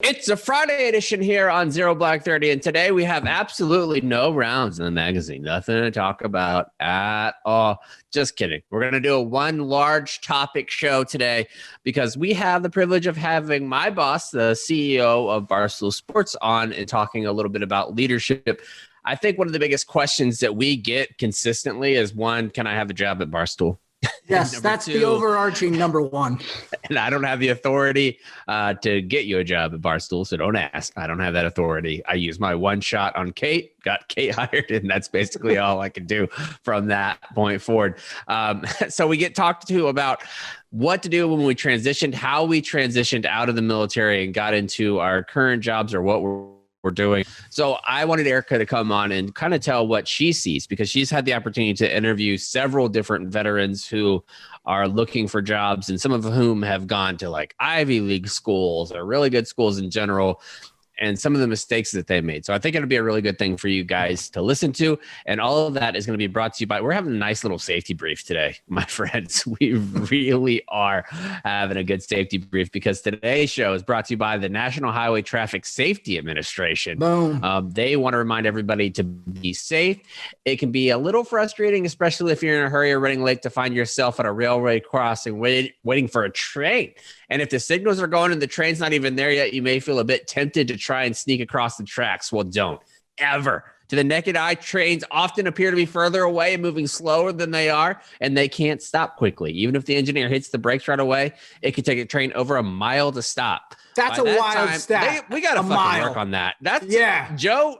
It's a Friday edition here on Zero Black 30, and today we have absolutely no rounds in the magazine. Nothing to talk about at all. Just kidding. We're going to do a one large topic show today because we have the privilege of having my boss, the CEO of Barstool Sports, on and talking a little bit about leadership. I think one of the biggest questions that we get consistently is, one, can I have a job at Barstool? Yes, that's the overarching number one. And I don't have the authority to get you a job at Barstool, so don't ask. I don't have that authority. I use my one shot on Kate, got Kate hired, and that's basically all I can do from that point forward. So we get talked to about what to do when we transitioned, how we transitioned out of the military and got into our current jobs or what we're doing. So I wanted Erika to come on and kind of tell what she sees, because she's had the opportunity to interview several different veterans who are looking for jobs, and some of whom have gone to like Ivy League schools or really good schools in general, and some of the mistakes that they made. So I think it'll be a really good thing for you guys to listen to. And all of that is going to be brought to you by, we're having a nice little safety brief today, my friends. We really are having a good safety brief, because today's show is brought to you by the National Highway Traffic Safety Administration. Boom. They want to remind everybody to be safe. It can be a little frustrating, especially if you're in a hurry or running late, to find yourself at a railway crossing waiting for a train. And if the signals are going and the train's not even there yet, you may feel a bit tempted to try and sneak across the tracks. Well, don't ever. To the naked eye, trains often appear to be further away and moving slower than they are, and they can't stop quickly. Even if the engineer hits the brakes right away, it could take a train over a mile to stop. That's a wild stat. We got to fucking work on that. Joe,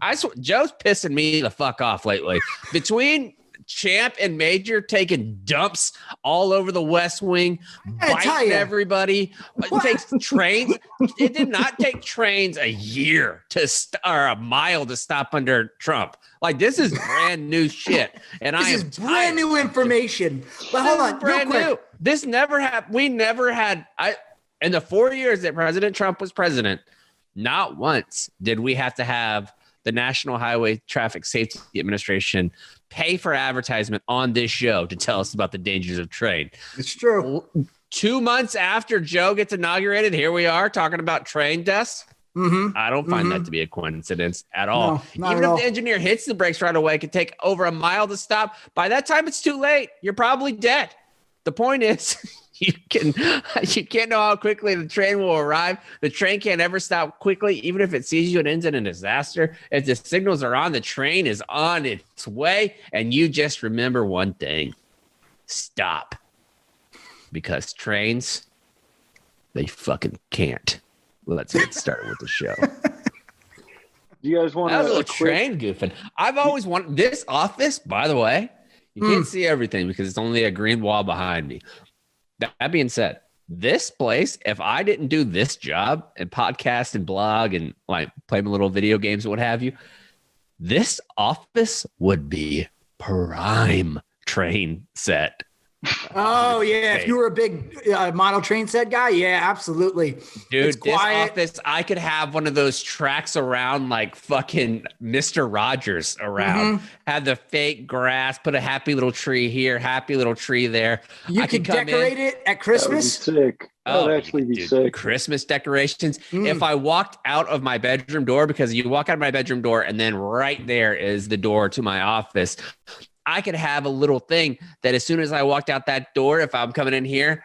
I swear, Joe's pissing me the fuck off lately. Between Champ and Major taking dumps all over the West Wing, biting everybody. It takes trains. It did not take trains a year or a mile to stop under Trump. Like, this is brand new shit. And this is brand new information. But hold on, brand new. This never happened. We never had. In the 4 years that President Trump was president, not once did we have to have the National Highway Traffic Safety Administration pay for advertisement on this show to tell us about the dangers of train. It's true. 2 months after Joe gets inaugurated, here we are talking about train deaths. Mm-hmm. I don't find that to be a coincidence at all. No, Even if the engineer hits the brakes right away, it could take over a mile to stop. By that time, it's too late. You're probably dead. The point is, you can't know how quickly the train will arrive. The train can't ever stop quickly, even if it sees you and ends in a disaster. If the signals are on, the train is on its way. And you just remember one thing: stop. Because trains, they fucking can't. Let's get started with the show. Do you guys want to? That was a little train goofing. I've always wanted this office, by the way. You can't see everything because it's only a green wall behind me. That being said, this place, if I didn't do this job and podcast and blog and like play my little video games and what have you, this office would be prime train set. Oh, yeah. If you were a big model train set guy, yeah, absolutely. Dude, this office, I could have one of those tracks around like fucking Mr. Rogers around. Mm-hmm. Have the fake grass, put a happy little tree here, happy little tree there. You could decorate it at Christmas. That would be sick. That would actually be sick. Christmas decorations. If I walked out of my bedroom door, because you walk out of my bedroom door and then right there is the door to my office, I could have a little thing that as soon as I walked out that door, if I'm coming in here,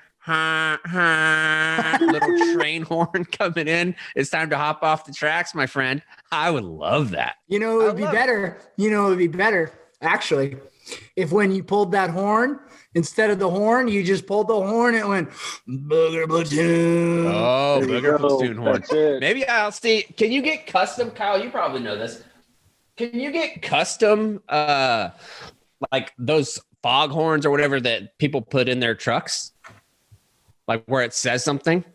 little train horn coming in, it's time to hop off the tracks, my friend. I would love that. You know, it would be better. You know, it would be better, actually, if when you pulled that horn, instead of the horn, you just pulled the horn and it went, Booger Platoon. Oh, Booger Platoon horn. Maybe I'll see. Can you get custom, Kyle? You probably know this. Can you get custom, like those fog horns or whatever that people put in their trucks? Like where it says something?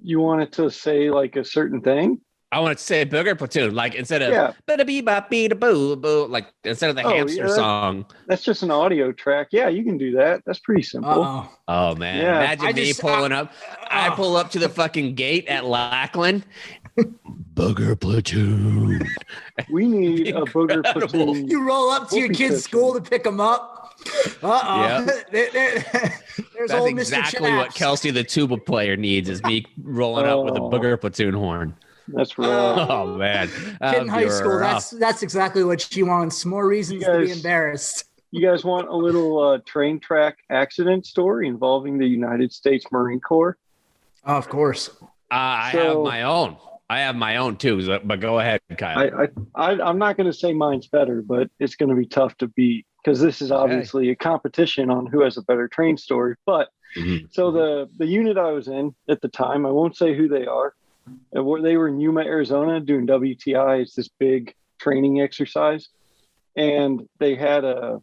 You want it to say like a certain thing? I want it to say Booger Platoon, like instead of boo, like instead of the hamster song. That's just an audio track. Yeah, you can do that. That's pretty simple. Oh man. Yeah. Imagine me pulling up. I pull up to the fucking gate at Lackland. Booger Platoon. We need a Booger Platoon. You roll up to your kid's school to pick them up. Uh-oh. There's That's old exactly Mr. what Chaps. Kelsey the tuba player needs is me rolling up with a booger platoon horn. That's right. Oh man. Kid in high school, that's exactly what she wants. More reasons to be embarrassed. You guys want a little train track accident story involving the United States Marine Corps? Oh, of course. I have my own. I have my own too, but go ahead, Kyle. I'm not going to say mine's better, but it's going to be tough to beat because this is obviously a competition on who has a better train story. But so the unit I was in at the time, I won't say who they are. They were in Yuma, Arizona doing WTI. It's this big training exercise. And they had a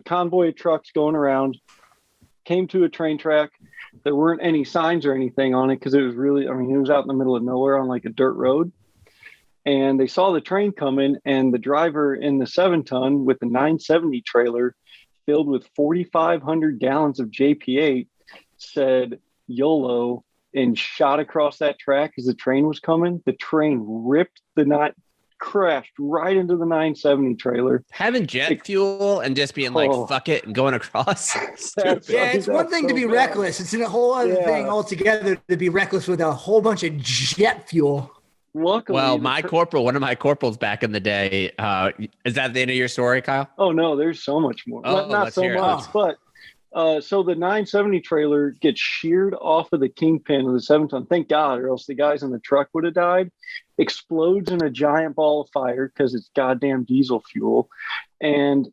convoy of trucks going around, came to a train track. There weren't any signs or anything on it because it was really, I mean, it was out in the middle of nowhere on like a dirt road. And they saw the train coming, and the driver in the 7-ton with the 970 trailer filled with 4,500 gallons of JP8 said YOLO and shot across that track as the train was coming. The train ripped crashed right into the 970 trailer. Having jet fuel and just being like, fuck it, and going across. It's one thing to be reckless. It's a whole other thing altogether to be reckless with a whole bunch of jet fuel. Luckily, Well, one of my corporals back in the day, is that the end of your story, Kyle? Oh, no, there's so much more. Oh, not so much, but so the 970 trailer gets sheared off of the kingpin of the 7-ton. Thank God, or else the guys in the truck would have died. Explodes in a giant ball of fire because it's goddamn diesel fuel, and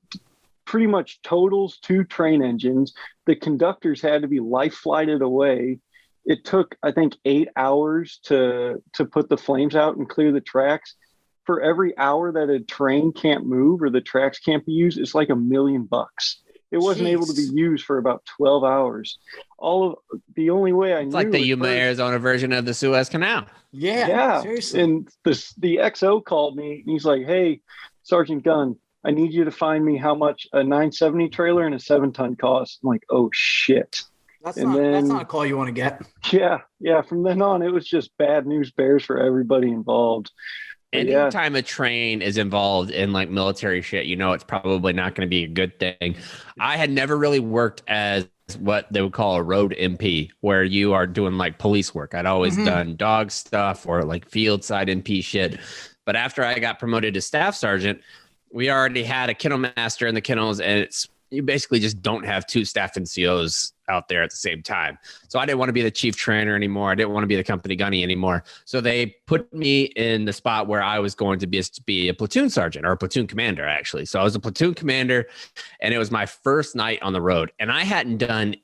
pretty much totals 2 train engines. The conductors had to be life flighted away. It took, I think, 8 hours to put the flames out and clear the tracks. For every hour that a train can't move or the tracks can't be used, it's like $1 million. It wasn't able to be used for about 12 hours. The only way I knew. It's like the Yuma, Arizona version of the Suez Canal. Yeah. Seriously. And the XO called me and he's like, "Hey, Sergeant Gunn, I need you to find me how much a 970 trailer and a 7-ton cost." I'm like, "Oh shit." That's not a call you want to get. Yeah. From then on, it was just bad news bears for everybody involved. Anytime a train is involved in like military shit, it's probably not going to be a good thing. I had never really worked as what they would call a road MP, where you are doing like police work. I'd always done dog stuff or like field side MP shit. But after I got promoted to staff sergeant, we already had a kennel master in the kennels, and you basically just don't have 2 staff NCOs out there at the same time. So I didn't want to be the chief trainer anymore. I didn't want to be the company gunny anymore. So they put me in the spot where I was going to be a platoon sergeant, or a platoon commander, actually. So I was a platoon commander, and it was my first night on the road. And I hadn't done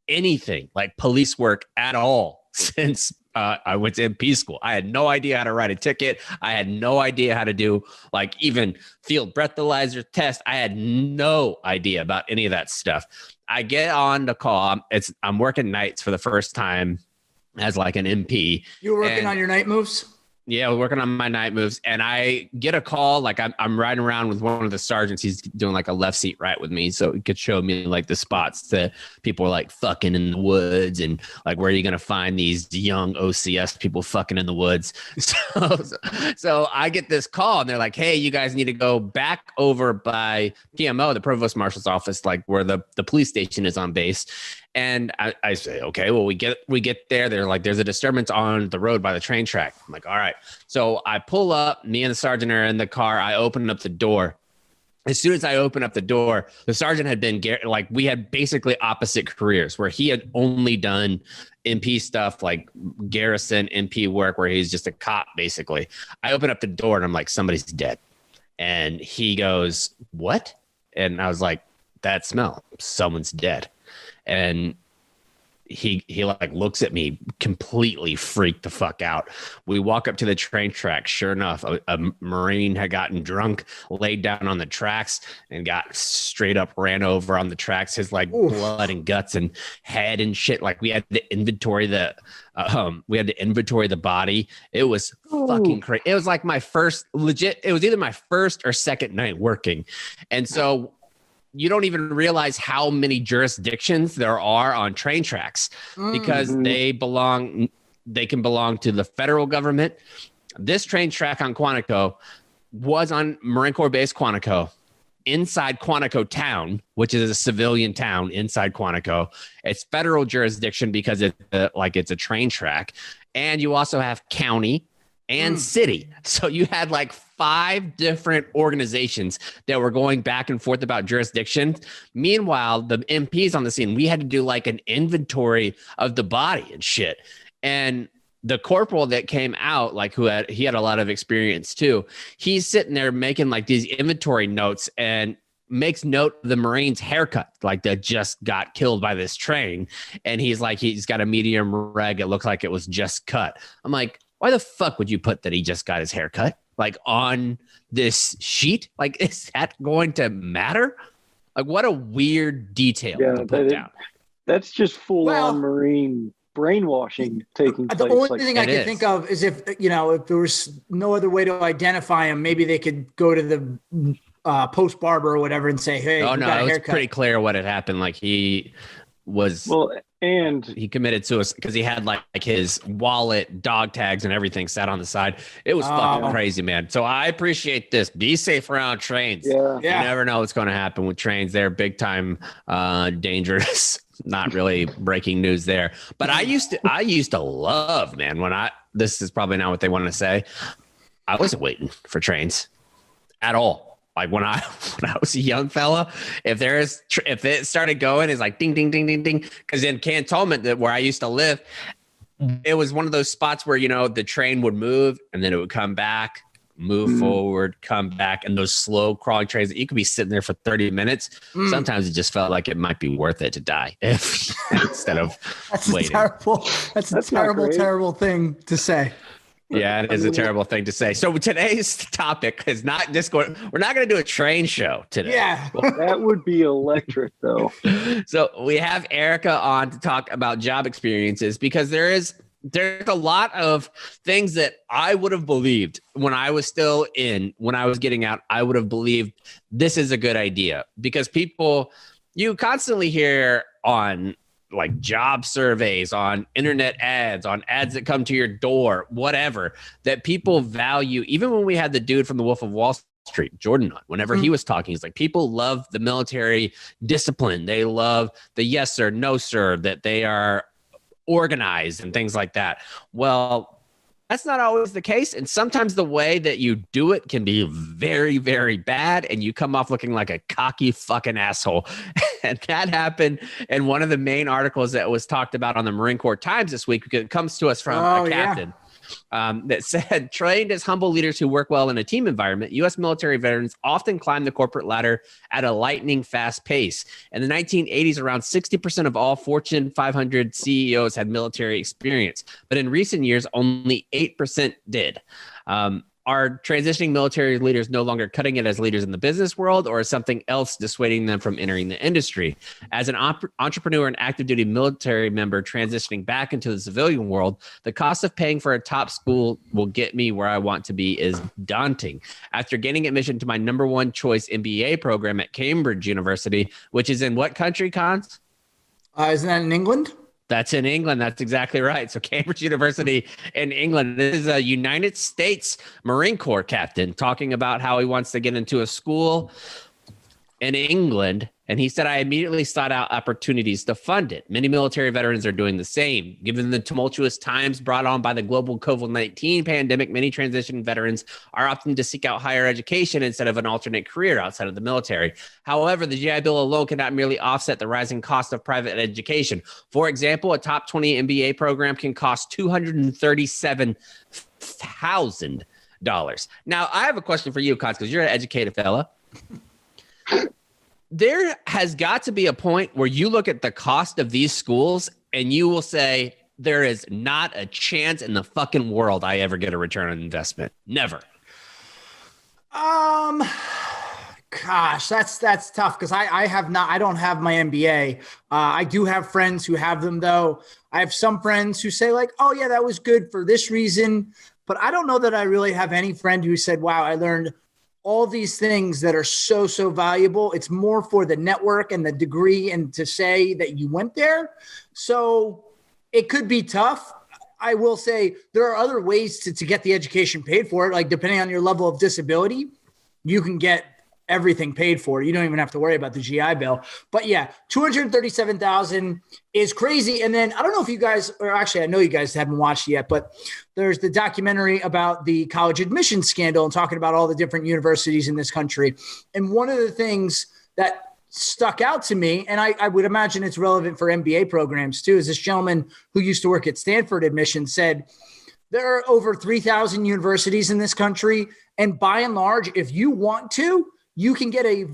anything like police work at all since I went to MP school. I had no idea how to write a ticket. I had no idea how to do like even field breathalyzer test. I had no idea about any of that stuff. I get on the call. I'm working nights for the first time as like an MP. You were working on your night moves? Yeah, I was working on my night moves, and I get a call. Like I'm riding around with one of the sergeants. He's doing like a left seat right with me, so he could show me like the spots that people are like fucking in the woods, and like where are you gonna find these young OCS people fucking in the woods. So I get this call, and they're like, "Hey, you guys need to go back over by PMO, the provost marshal's office, like where the police station is on base." And I say, okay, well, we get there. They're like, there's a disturbance on the road by the train track. I'm like, all right. So I pull up, me and the sergeant are in the car. I open up the door. As soon as I open up the door, the sergeant had been like, we had basically opposite careers, where he had only done MP stuff, like garrison MP work, where he's just a cop, basically. I open up the door and I'm like, somebody's dead. And he goes, what? And I was like, that smell, someone's dead. And he like looks at me completely freaked the fuck out. We walk up to the train track. Sure enough, a Marine had gotten drunk, laid down on the tracks, and got straight up ran over on the tracks. His like blood and guts and head and shit. Like we had to inventory the body. It was fucking crazy. It was like my first legit. It was either my first or second night working, and so. You don't even realize how many jurisdictions there are on train tracks because they can belong to the federal government. This train track on Quantico was on Marine Corps Base Quantico. inside Quantico town, which is a civilian town inside Quantico. It's federal jurisdiction because it's a train track. And you also have county and city. So you had like 5 different organizations that were going back and forth about jurisdiction. Meanwhile, the MPs on the scene, we had to do like an inventory of the body and shit. And the corporal that came out, like he had a lot of experience too. He's sitting there making like these inventory notes and makes note of the Marine's haircut, like that just got killed by this train. And he's like, he's got a medium reg. It looks like it was just cut. I'm like, why the fuck would you put that he just got his haircut like on this sheet? Like, is that going to matter? Like, what a weird detail to put down. That's just full on Marine brainwashing taking place. The only thing I can think of is if there was no other way to identify him, maybe they could go to the post barber or whatever and say, hey, it was pretty clear what had happened. Like he was and he committed suicide because he had like his wallet, dog tags, and everything sat on the side. It was fucking crazy, man. So I appreciate this. Be safe around trains. You never know what's going to happen with trains. They're big time dangerous. Not really breaking news there, but I used to love, man, this is probably not what they want to say. I wasn't waiting for trains at all. Like when I was a young fella, if it started going, it's like ding, ding, ding, ding, ding. Cause in Cantonment, where I used to live, it was one of those spots where, the train would move and then it would come back, move forward, come back, and those slow crawling trains that you could be sitting there for 30 minutes. Sometimes it just felt like it might be worth it to die instead of waiting. That's a terrible thing to say. Yeah, it is a terrible thing to say. So today's topic is not just going. We're not going to do a train show today. Yeah, that would be electric, though. So we have Erika on to talk about job experiences because there's a lot of things that I would have believed when I was getting out. I would have believed this is a good idea because you constantly hear on like job surveys, on internet ads, on ads that come to your door, whatever, that people value. Even when we had the dude from the Wolf of Wall Street, Jordan, whenever he was talking, he's like, people love the military discipline. They love the yes sir, no sir, that they are organized and things like that. Well, that's not always the case. And sometimes the way that you do it can be very, very bad. And you come off looking like a cocky fucking asshole. And that happened in one of the main articles that was talked about on the Marine Corps Times this week, because it comes to us from a captain. That said, trained as humble leaders who work well in a team environment, U.S. military veterans often climb the corporate ladder at a lightning fast pace. In the 1980s, around 60% of all Fortune 500 CEOs had military experience, but in recent years, only 8% did. Are transitioning military leaders no longer cutting it as leaders in the business world, or is something else dissuading them from entering the industry? As an entrepreneur and active duty military member transitioning back into the civilian world, the cost of paying for a top school will get me where I want to be is daunting. After gaining admission to my number one choice MBA program at Cambridge University, which is in what country, Cons? Isn't that in England? That's in England. That's exactly right. So Cambridge University in England. This is a United States Marine Corps captain talking about how he wants to get into a school in England. And he said, I immediately sought out opportunities to fund it. Many military veterans are doing the same. Given the tumultuous times brought on by the global COVID-19 pandemic, many transition veterans are opting to seek out higher education instead of an alternate career outside of the military. However, the GI Bill alone cannot merely offset the rising cost of private education. For example, a top 20 MBA program can cost $237,000. Now, I have a question for you, Kotz, because you're an educated fella. There has got to be a point where you look at the cost of these schools and you will say, there is not a chance in the fucking world I ever get a return on investment. Never. Gosh, that's tough because I don't have my MBA. I do have friends who have them though. I have some friends who say like, oh yeah, that was good for this reason. But I don't know that I really have any friend who said, wow, I learned all these things that are so, so valuable. It's more for the network and the degree and to say that you went there. So it could be tough. I will say there are other ways to get the education paid for it. Like depending on your level of disability, you can get everything paid for. You don't even have to worry about the GI Bill. But yeah, $237,000 is crazy. And then I don't know if you guys, or actually I know you guys haven't watched it yet, but there's the documentary about the college admissions scandal and talking about all the different universities in this country. And one of the things that stuck out to me, and I would imagine it's relevant for MBA programs too, is this gentleman who used to work at Stanford admissions said, there are over 3,000 universities in this country. And by and large, if you want to, you can get a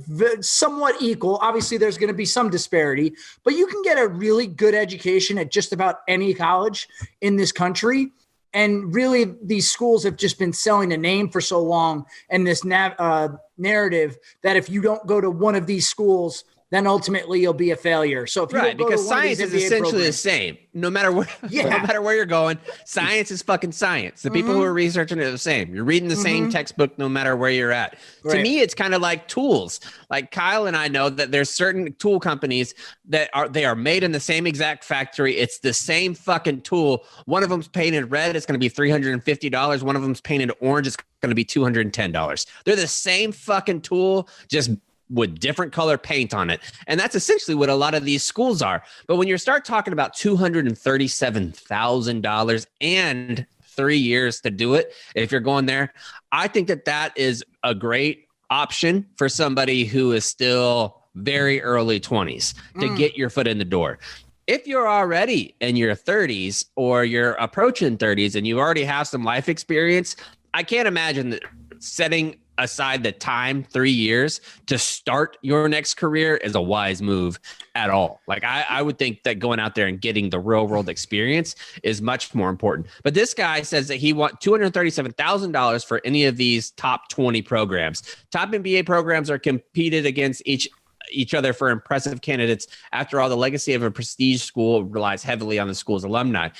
somewhat equal, obviously there's going to be some disparity, but you can get a really good education at just about any college in this country. And really, these schools have just been selling a name for so long, and this narrative that if you don't go to one of these schools, then ultimately you'll be a failure. So if you right, don't go because to one science of is these MBA essentially the programs, same, no matter where, no matter where you're going. Science is fucking science. The people who are researching it are the same. You're reading the same textbook, no matter where you're at. Right. To me, it's kind of like tools. Like Kyle and I know that there's certain tool companies that are made in the same exact factory. It's the same fucking tool. One of them's painted red. It's going to be $350. One of them's painted orange. It's going to be $210. They're the same fucking tool, just with different color paint on it. And that's essentially what a lot of these schools are. But when you start talking about $237,000 and 3 years to do it, if you're going there, I think that is a great option for somebody who is still very early 20s to get your foot in the door. If you're already in your 30s or you're approaching 30s and you already have some life experience, I can't imagine that setting aside the time, 3 years to start your next career is a wise move at all. Like I would think that going out there and getting the real world experience is much more important. But this guy says that he wants $237,000 for any of these top 20 programs. Top MBA programs are competed against each other for impressive candidates. After all, the legacy of a prestige school relies heavily on the school's alumni.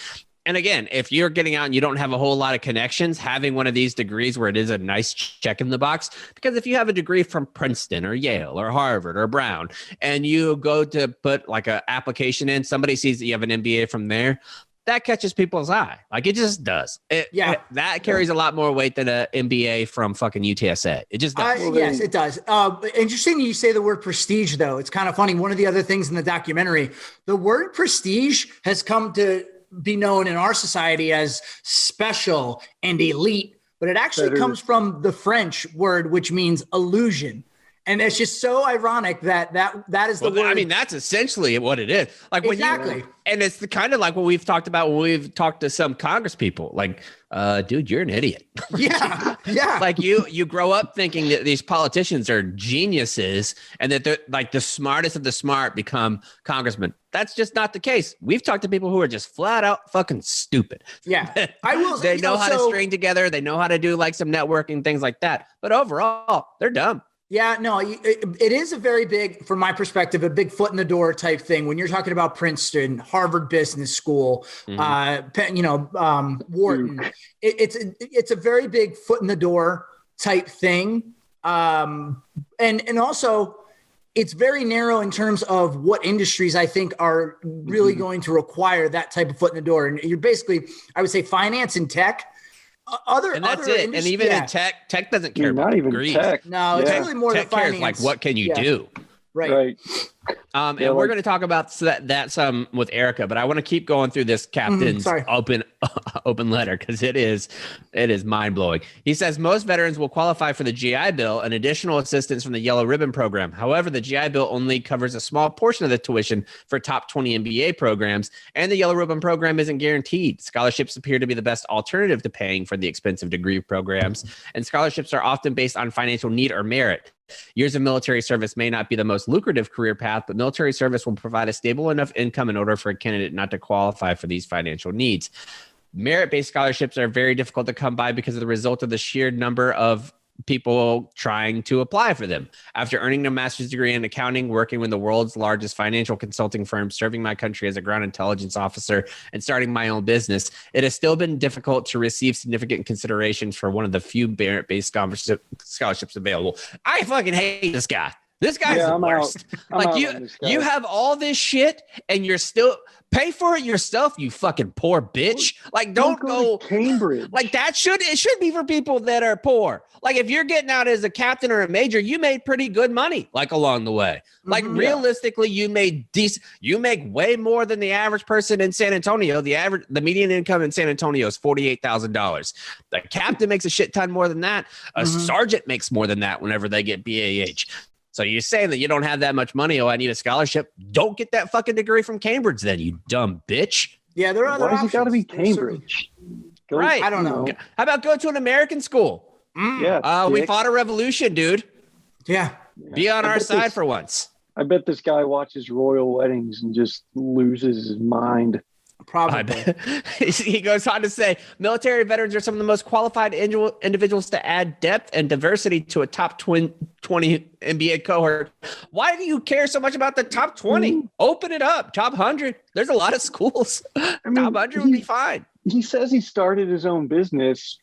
And again, if you're getting out and you don't have a whole lot of connections, having one of these degrees where it is a nice check in the box, because if you have a degree from Princeton or Yale or Harvard or Brown, and you go to put like an application in, somebody sees that you have an MBA from there, that catches people's eye. Like it just does. That carries a lot more weight than an MBA from fucking UTSA. It just does. Yes, it does. Interesting you say the word prestige, though. It's kind of funny. One of the other things in the documentary, the word prestige has come to be known in our society as special and elite, but it actually comes from the French word, which means illusion. And it's just so ironic that is the word. I mean, that's essentially what it is. Like when and it's the kind of like what we've talked about when we've talked to some Congress people. Like, dude, you're an idiot. Yeah. Like you grow up thinking that these politicians are geniuses and that they're like the smartest of the smart become congressmen. That's just not the case. We've talked to people who are just flat out fucking stupid. Yeah, I will. They know how to string together. They know how to do like some networking, things like that. But overall, they're dumb. Yeah, no, it is a very big, from my perspective, a big foot in the door type thing. When you're talking about Princeton, Harvard Business School, Wharton, it's a very big foot in the door type thing. And also it's very narrow in terms of what industries I think are really going to require that type of foot in the door. And you're basically, I would say, finance and tech. And that's it. And even in tech doesn't care about degrees. Tech. No, it's really more tech the finance. cares like what can you do? Right. And we're going to talk about that some with Erika, but I want to keep going through this captain's open letter because it is mind blowing. He says most veterans will qualify for the GI Bill and additional assistance from the Yellow Ribbon program. However, the GI Bill only covers a small portion of the tuition for top 20 MBA programs, and the Yellow Ribbon program isn't guaranteed. Scholarships appear to be the best alternative to paying for the expensive degree programs, and scholarships are often based on financial need or merit. Years of military service may not be the most lucrative career path, but military service will provide a stable enough income in order for a candidate not to qualify for these financial needs. Merit-based scholarships are very difficult to come by because of the result of the sheer number of people trying to apply for them. After earning a master's degree in accounting, working with the world's largest financial consulting firm, serving my country as a ground intelligence officer, and starting my own business, it has still been difficult to receive significant considerations for one of the few merit-based scholarships available. I fucking hate this guy. This guy's the worst. Like you have all this shit and you're still pay for it yourself, you fucking poor bitch. Like don't go to Cambridge. Like it should be for people that are poor. Like if you're getting out as a captain or a major, you made pretty good money like along the way. Like realistically, you make way more than the average person in San Antonio. The median income in San Antonio is $48,000. The captain makes a shit ton more than that. A sergeant makes more than that whenever they get BAH. So you're saying that you don't have that much money? Oh, I need a scholarship. Don't get that fucking degree from Cambridge then, you dumb bitch. Yeah, there are other options. Why does it got to be Cambridge? Right. I don't know. How about go to an American school? Yeah. We fought a revolution, dude. Yeah. Be on our side for once. I bet this guy watches royal weddings and just loses his mind. Probably. He goes on to say, military veterans are some of the most qualified individuals to add depth and diversity to a top 20 NBA cohort. Why do you care so much about the top 20? Open it up. Top 100. There's a lot of schools. Top 100 would be fine. He says he started his own business.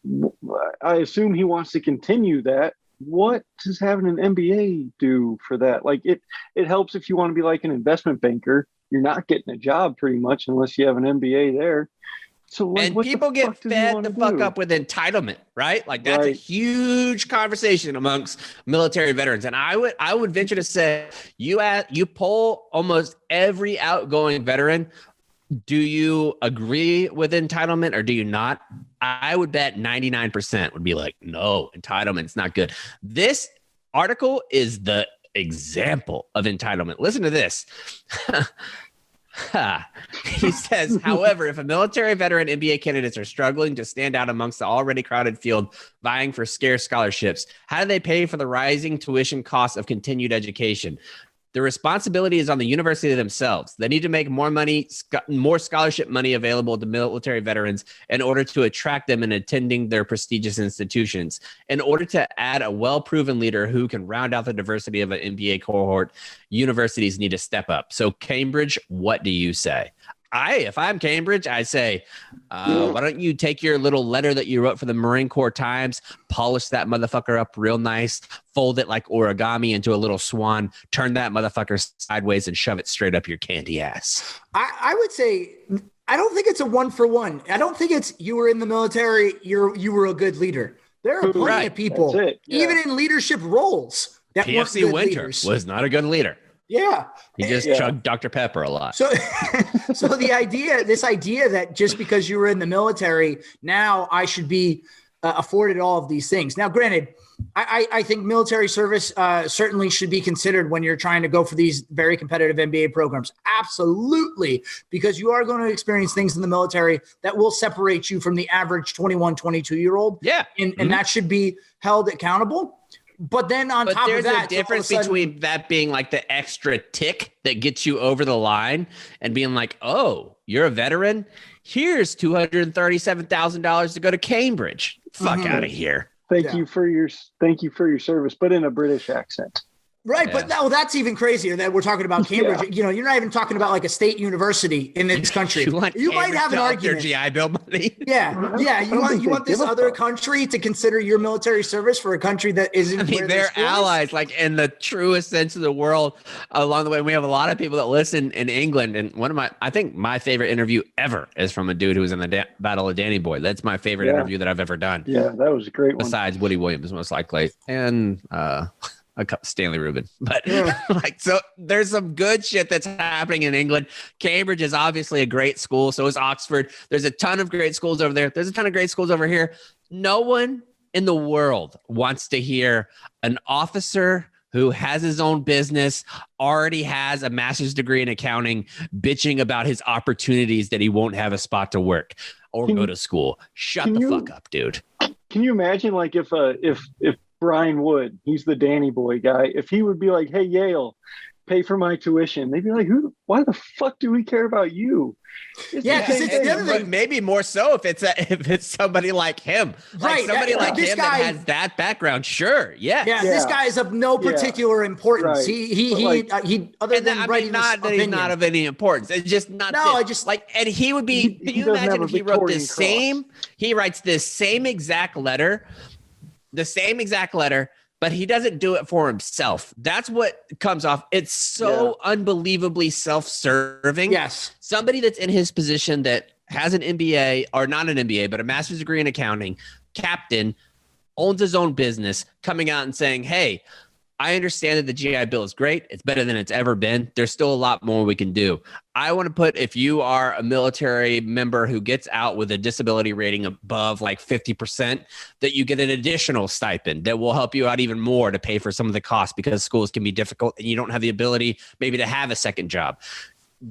I assume he wants to continue that. What does having an MBA do for that? Like it helps if you want to be like an investment banker. You're not getting a job pretty much unless you have an MBA there. So like, and people get fed the fuck up with entitlement, right? Like that's a huge conversation amongst military veterans. And I would venture to say you poll almost every outgoing veteran. Do you agree with entitlement or do you not? I would bet 99% would be like, no, entitlement's not good. This article is the example of entitlement. Listen to this. He says, however, if a military veteran MBA candidates are struggling to stand out amongst the already crowded field vying for scarce scholarships, how do they pay for the rising tuition costs of continued education? The responsibility is on the university themselves. They need to make more money, more scholarship money available to military veterans in order to attract them in attending their prestigious institutions. In order to add a well-proven leader who can round out the diversity of an MBA cohort, universities need to step up. So Cambridge, what do you say? If I'm Cambridge, I say, why don't you take your little letter that you wrote for the Marine Corps Times, polish that motherfucker up real nice, fold it like origami into a little swan, turn that motherfucker sideways and shove it straight up your candy ass. I would say, I don't think it's a 1-for-1. I don't think it's you were in the military, you were a good leader. There are plenty of people, even in leadership roles, that PFC weren't good Winter leaders. was not a good leader. Yeah. He just chugged Dr. Pepper a lot. So this idea that just because you were in the military, now I should be afforded all of these things. Now, granted, I think military service certainly should be considered when you're trying to go for these very competitive MBA programs. Absolutely. Because you are going to experience things in the military that will separate you from the average 21, 22-year-old. Yeah. And that should be held accountable. But then on top of that, there's a difference between that being like the extra tick that gets you over the line and being like, oh, you're a veteran. Here's $237,000 to go to Cambridge. Fuck out of here. Thank you for your service, but in a British accent. Right, but that's even crazier that we're talking about Cambridge. You know, you're not even talking about like a state university in this country. You might have an argument. Your GI Bill money. Yeah. You want this other country to consider your military service for a country that isn't. I mean, they're allies, like in the truest sense of the world. Along the way, we have a lot of people that listen in England, and I think my favorite interview ever is from a dude who was in the Battle of Danny Boy. That's my favorite interview that I've ever done. Yeah, that was a great one. Besides Woody Williams, most likely, and Stanley Rubin, but so there's some good shit that's happening in England. Cambridge is obviously a great school. So is Oxford. There's a ton of great schools over there. There's a ton of great schools over here. No one in the world wants to hear an officer who has his own business, already has a master's degree in accounting, bitching about his opportunities that he won't have a spot to work or go to school. Shut the fuck up, dude. Can you imagine like if Brian Wood, he's the Danny Boy guy, if he would be like, hey, Yale, pay for my tuition, they'd be like, why the fuck do we care about you? Because it's the other thing. Maybe more so if it's somebody like him. Like somebody like him that has that background. Sure. Yeah. This guy is of no particular importance. Right. He other than writing not that he's not of any importance. It's just not. No, I just like, and he would be. Can you imagine if he wrote this same? He writes this same exact letter. The same exact letter but he doesn't do it for himself. That's what comes off. It's so unbelievably self-serving. Yes. Somebody that's in his position that has an MBA, or not an MBA, but a master's degree in accounting, captain, owns his own business, coming out and saying, hey, I understand that the GI Bill is great. It's better than it's ever been. There's still a lot more we can do. I want to put, if you are a military member who gets out with a disability rating above like 50%, that you get an additional stipend that will help you out even more to pay for some of the costs, because schools can be difficult and you don't have the ability maybe to have a second job.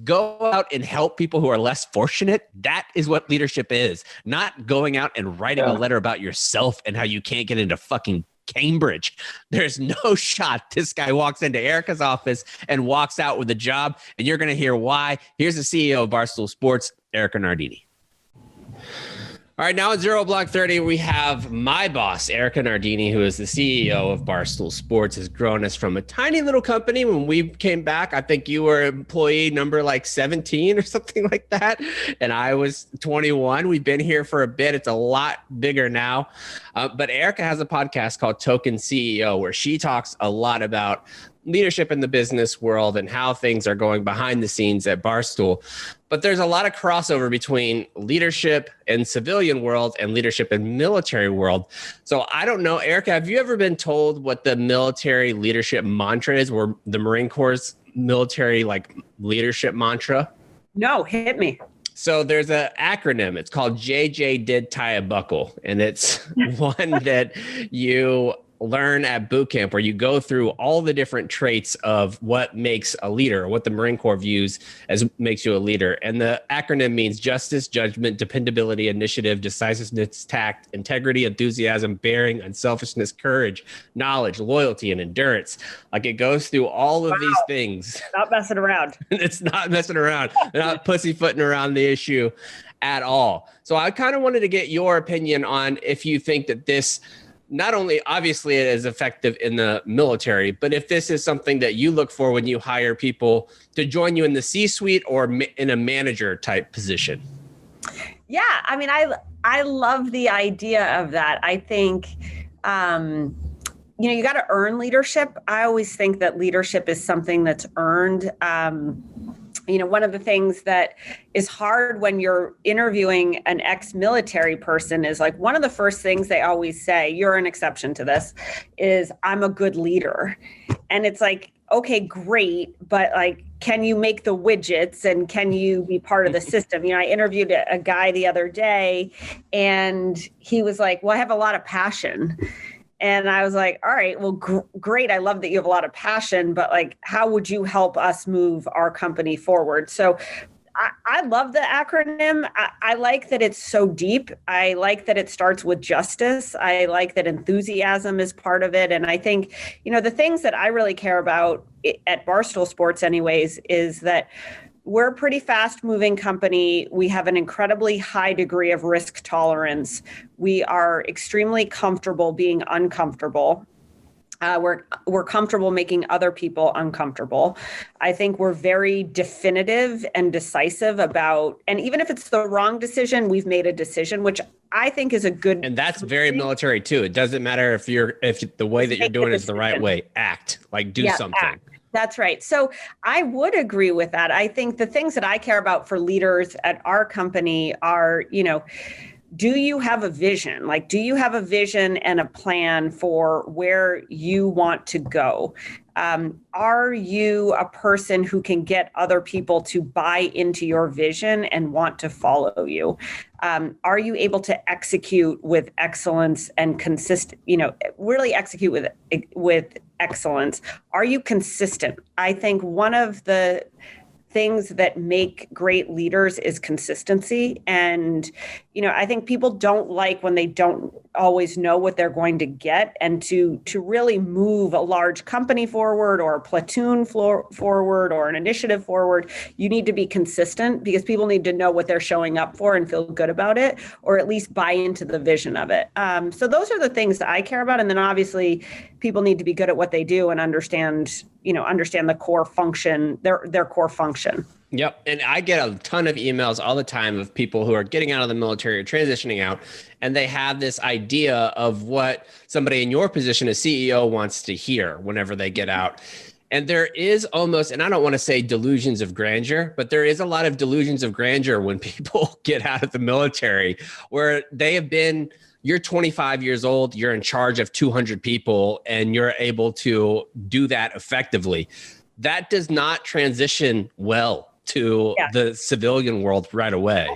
Go out and help people who are less fortunate. That is what leadership is. Not going out and writing a letter about yourself and how you can't get into fucking Cambridge. There's no shot this guy walks into Erika's office and walks out with a job, and you're going to hear why. Here's the CEO of Barstool Sports, Erika Nardini. All right, now at Zero Block 30, we have my boss, Erika Nardini, who is the CEO of Barstool Sports, has grown us from a tiny little company. When we came back, I think you were employee number like 17 or something like that, and I was 21. We've been here for a bit. It's a lot bigger now. But Erika has a podcast called Token CEO, where she talks a lot about leadership in the business world and how things are going behind the scenes at Barstool. But there's a lot of crossover between leadership in civilian world and leadership in military world. So I don't know, Erika, have you ever been told what the military leadership mantra is, or the Marine Corps' military like leadership mantra? No, hit me. So there's an acronym. It's called JJ Did Tie a Buckle. And it's one that you learn at boot camp, where you go through all the different traits of what makes a leader, what the Marine Corps views as makes you a leader. And the acronym means justice, judgment, dependability, initiative, decisiveness, tact, integrity, enthusiasm, bearing, unselfishness, courage, knowledge, loyalty, and endurance. Like, it goes through all of these things. Not messing around. It's not messing around. They're not pussyfooting around the issue at all. So I kind of wanted to get your opinion on if you think that this, not only obviously it is effective in the military, but if this is something that you look for when you hire people to join you in the C-suite or in a manager type position. Yeah, I mean, I love the idea of that. I think, you got to earn leadership. I always think that leadership is something that's earned. One of the things that is hard when you're interviewing an ex-military person is, like, one of the first things they always say, you're an exception to this, is I'm a good leader. And it's like, okay, great. But like, can you make the widgets and can you be part of the system? I interviewed a guy the other day and he was like, well, I have a lot of passion. And I was like, all right, well, great. I love that you have a lot of passion, but like, how would you help us move our company forward? So I love the acronym. I like that it's so deep. I like that it starts with justice. I like that enthusiasm is part of it. And I think, the things that I really care about at Barstool Sports anyways, is that we're a pretty fast moving company. We have an incredibly high degree of risk tolerance. We are extremely comfortable being uncomfortable. We're comfortable making other people uncomfortable. I think we're very definitive and decisive about, and even if it's the wrong decision, we've made a decision, which I think is a good. And that's very military too. It doesn't matter if the way that you're doing it is the right way. Act, like do something. Act. That's right. So I would agree with that. I think the things that I care about for leaders at our company are, do you have a vision? Like, do you have a vision and a plan for where you want to go? Are you a person who can get other people to buy into your vision and want to follow you? Are you able to execute with excellence and really execute with excellence? Are you consistent? I think one of the things that make great leaders is consistency. And, I think people don't like when they don't always know what they're going to get. And to really move a large company forward or a platoon forward or an initiative forward, you need to be consistent because people need to know what they're showing up for and feel good about it, or at least buy into the vision of it. So those are the things that I care about. And then obviously people need to be good at what they do and understand the core function, their core function. Yep. And I get a ton of emails all the time of people who are getting out of the military or transitioning out, and they have this idea of what somebody in your position as CEO wants to hear whenever they get out. And there is almost, and I don't want to say delusions of grandeur, but there is a lot of delusions of grandeur when people get out of the military, where they have been, you're 25 years old, you're in charge of 200 people, and you're able to do that effectively. That does not transition well to the civilian world right away.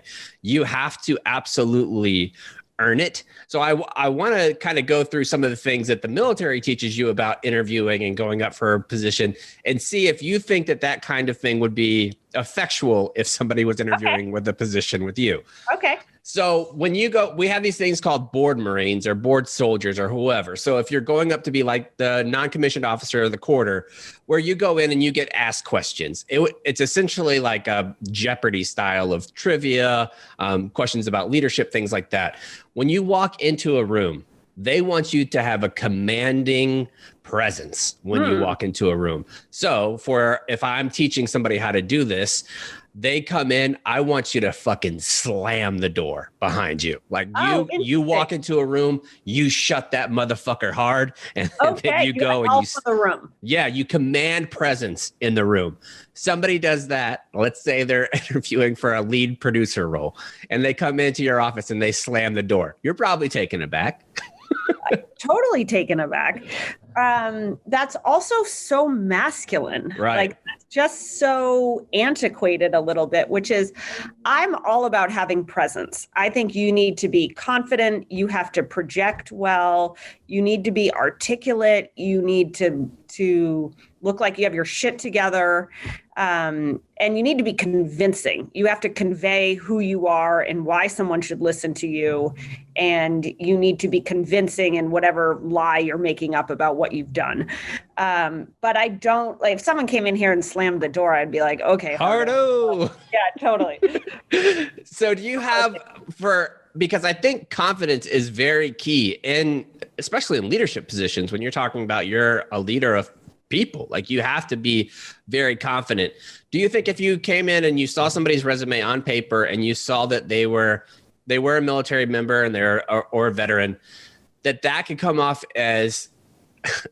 You have to absolutely earn it. So I want to kind of go through some of the things that the military teaches you about interviewing and going up for a position, and see if you think that that kind of thing would be effectual if somebody was interviewing with a position with you. Okay. So when you go, we have these things called board Marines or board soldiers or whoever. So if you're going up to be like the non-commissioned officer of the quarter, where you go in and you get asked questions, it's essentially like a Jeopardy style of trivia, questions about leadership, things like that. When you walk into a room, they want you to have a commanding presence when you walk into a room. So if I'm teaching somebody how to do this, they come in, I want you to fucking slam the door behind you. Like you walk into a room, you shut that motherfucker hard, and then you go and the room. Yeah, you command presence in the room. Somebody does that. Let's say they're interviewing for a lead producer role, and they come into your office and they slam the door. You're probably taken aback. Totally taken aback. That's also so masculine. Right. Like, just so antiquated a little bit, which is, I'm all about having presence. I think you need to be confident. You have to project well. You need to be articulate. You need to look like you have your shit together. And you need to be convincing. You have to convey who you are and why someone should listen to you. And you need to be convincing in whatever lie you're making up about what you've done. But I don't, like, if someone came in here and slammed the door, I'd be like, okay. Hardo. Yeah, totally. So do you have, because I think confidence is very key, especially in leadership positions, when you're talking about you're a leader of people, like you have to be very confident. Do you think if you came in and you saw somebody's resume on paper and you saw that they were a military member and or a veteran, that could come off as,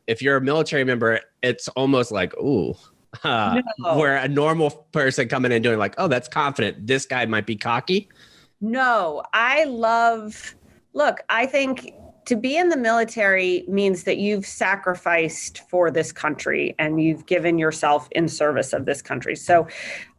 if you're a military member, it's almost like, ooh, no. Where a normal person coming in doing like, oh, that's confident, this guy might be cocky? No, I think to be in the military means that you've sacrificed for this country and you've given yourself in service of this country. So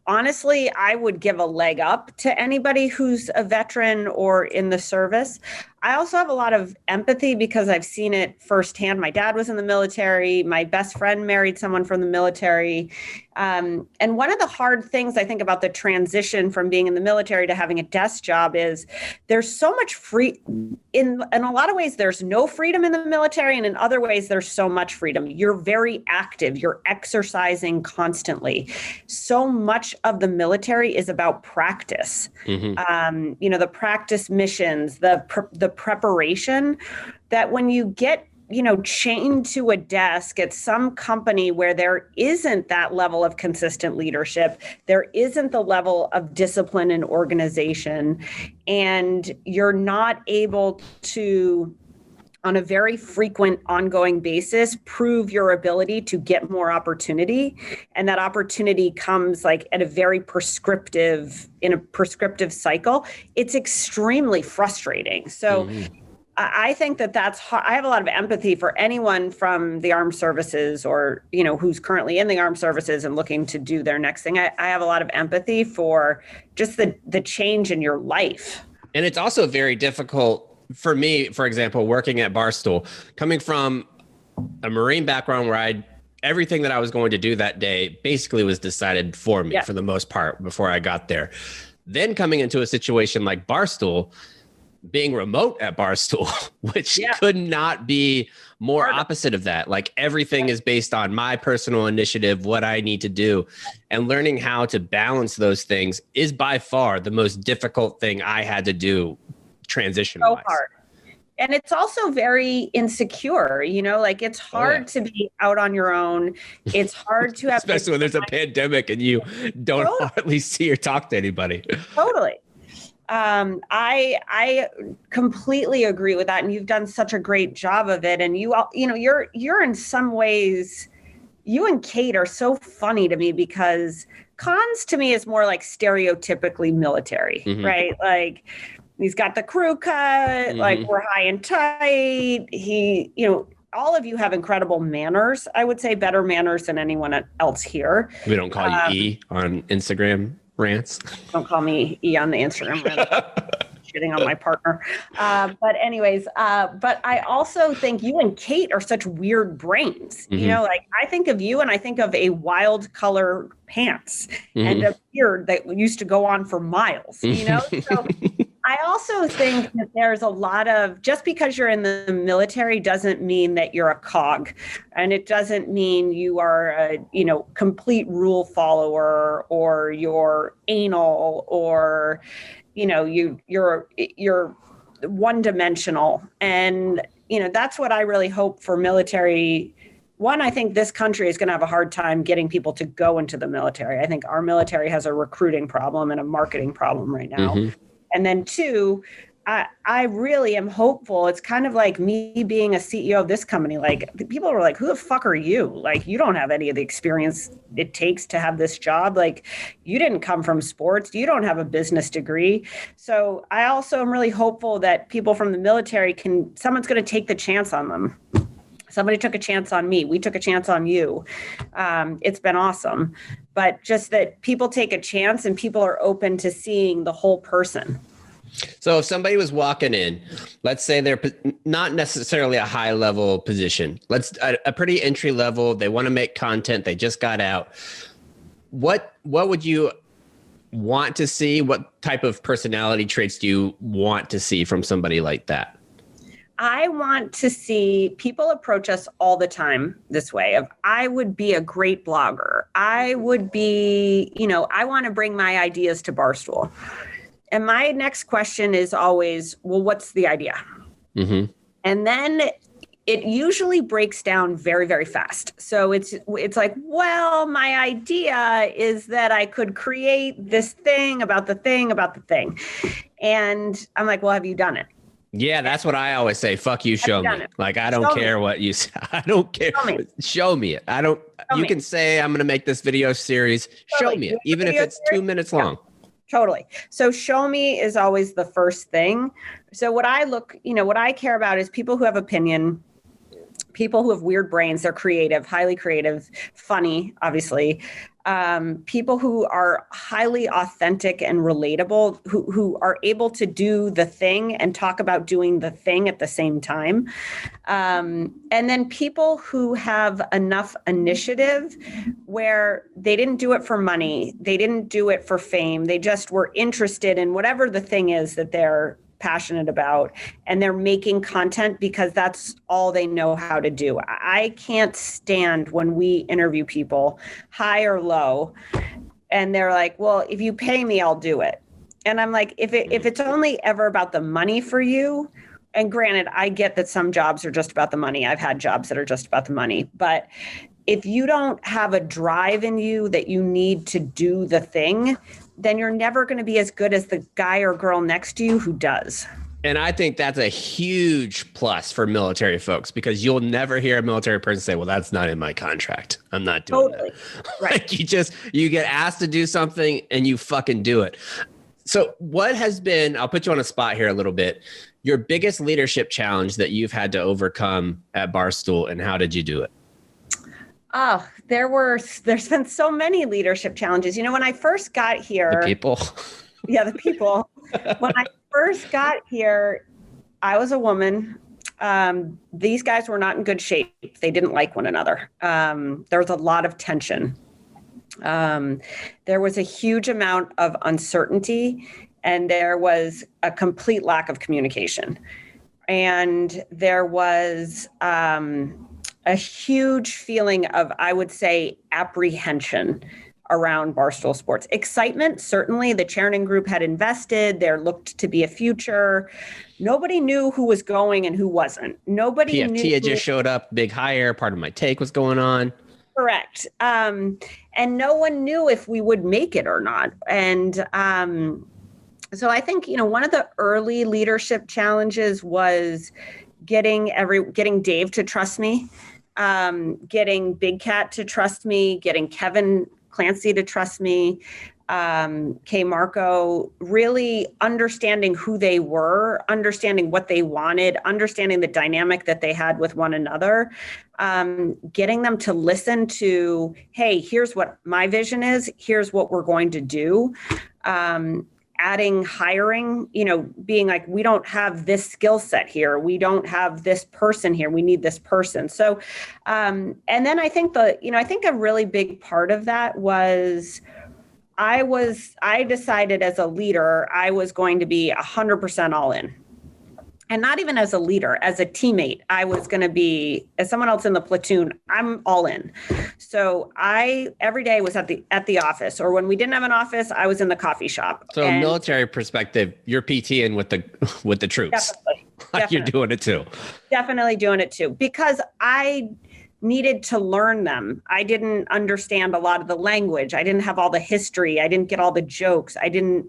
honestly, I would give a leg up to anybody who's a veteran or in the service. I also have a lot of empathy because I've seen it firsthand. My dad was in the military. My best friend married someone from the military. And one of the hard things I think about the transition from being in the military to having a desk job is there's so much in a lot of ways, there's no freedom in the military. And in other ways, there's so much freedom. You're very active. You're exercising constantly. So much of the military is about practice. Mm-hmm. The practice missions, the preparation, that when you get chained to a desk at some company where there isn't that level of consistent leadership, there isn't the level of discipline and organization, and you're not able to, on a very frequent, ongoing basis, prove your ability to get more opportunity. And that opportunity comes like in a prescriptive cycle. It's extremely frustrating. So I think that's hard. I have a lot of empathy for anyone from the armed services or, who's currently in the armed services and looking to do their next thing. I have a lot of empathy for just the change in your life. And it's also very difficult for me, for example, working at Barstool, coming from a Marine background where everything that I was going to do that day basically was decided for me for the most part before I got there. Then coming into a situation like Barstool, being remote at Barstool, which could not be more opposite of that. Like everything is based on my personal initiative, what I need to do, and learning how to balance those things is by far the most difficult thing I had to do transition-wise. So hard. and it's also very insecure, like it's hard to be out on your own. It's hard to have, especially when there's a pandemic and you don't hardly see or talk to anybody. Totally. I completely agree with that. And you've done such a great job of it. And you're in some ways, you and Kate are so funny to me because Cons to me is more like stereotypically military, right? Like he's got the crew cut, like we're high and tight. All of you have incredible manners. I would say better manners than anyone else here. We don't call you E on Instagram rants. Don't call me E on the Instagram rants. Shitting on my partner. But anyways, but I also think you and Kate are such weird brains. Like I think of you and I think of a wild color pants and a beard that used to go on for miles, So I also think that there's a lot of, just because you're in the military doesn't mean that you're a cog, and it doesn't mean you are a, complete rule follower, or you're anal, or, you're one dimensional. And, that's what I really hope for military. One, I think this country is going to have a hard time getting people to go into the military. I think our military has a recruiting problem and a marketing problem right now. And then two, I really am hopeful. It's kind of like me being a CEO of this company. Like people are like, who the fuck are you? Like, you don't have any of the experience it takes to have this job. Like, you didn't come from sports. You don't have a business degree. So I also am really hopeful that people from the military someone's going to take the chance on them. Somebody took a chance on me. We took a chance on you. It's been awesome. But just that people take a chance and people are open to seeing the whole person. So if somebody was walking in, let's say they're not necessarily a high level position, a pretty entry level, they want to make content, they just got out. What would you want to see? What type of personality traits do you want to see from somebody like that? I want to see people approach us all the time this way of, I would be a great blogger. I would be, I want to bring my ideas to Barstool. And my next question is always, well, what's the idea? And then it usually breaks down very, very fast. So it's like, well, my idea is that I could create this thing about the thing about the thing. And I'm like, well, have you done it? Yeah, that's what I always say. Fuck you, show me. Like, I don't care what you say. I don't care. Show me it. You can say, I'm going to make this video series. Show me it, even if it's 2 minutes long. Totally. So show me is always the first thing. So what I care about is people who have opinion, people who have weird brains. They're creative, highly creative, funny, obviously. People who are highly authentic and relatable, who are able to do the thing and talk about doing the thing at the same time. And then people who have enough initiative where they didn't do it for money. They didn't do it for fame. They just were interested in whatever the thing is that they're passionate about, and they're making content because that's all they know how to do. I can't stand when we interview people, high or low, and they're like, well, if you pay me, I'll do it. And I'm like, if it's only ever about the money for you, and granted, I get that some jobs are just about the money. I've had jobs that are just about the money, but if you don't have a drive in you that you need to do the thing, then you're never going to be as good as the guy or girl next to you who does. And I think that's a huge plus for military folks, because you'll never hear a military person say, well, that's not in my contract. I'm not doing that. Right. Like you get asked to do something and you fucking do it. So what has been, I'll put you on a spot here a little bit, your biggest leadership challenge that you've had to overcome at Barstool, and how did you do it? Oh, there's been so many leadership challenges. When I first got here, the people. Yeah, the people. When I first got here, I was a woman. These guys were not in good shape. They didn't like one another. There was a lot of tension. There was a huge amount of uncertainty, and there was a complete lack of communication. And there was a huge feeling of, I would say, apprehension around Barstool Sports. Excitement, certainly. The Chernin Group had invested. There looked to be a future. Nobody knew who was going and who wasn't. Nobody PFT knew. had just showed up, big hire. Part of my take was going on. Correct. And no one knew if we would make it or not. And so I think, one of the early leadership challenges was getting Dave to trust me, getting Big Cat to trust me, getting Kevin Clancy to trust me, K. Marco, really understanding who they were, understanding what they wanted, understanding the dynamic that they had with one another, getting them to listen to, hey, here's what my vision is, here's what we're going to do. Adding hiring, being like, we don't have this skill set here. We don't have this person here. We need this person. So, and then I think I think a really big part of that was I decided as a leader, I was going to be 100% all in. And not even as a leader, as a teammate, I was going to be, as someone else in the platoon, I'm all in. So every day was at the office, or when we didn't have an office, I was in the coffee shop. So military perspective, you're PTing with the troops. Definitely. You're doing it too. Definitely doing it too, because I needed to learn them. I didn't understand a lot of the language. I didn't have all the history. I didn't get all the jokes. I didn't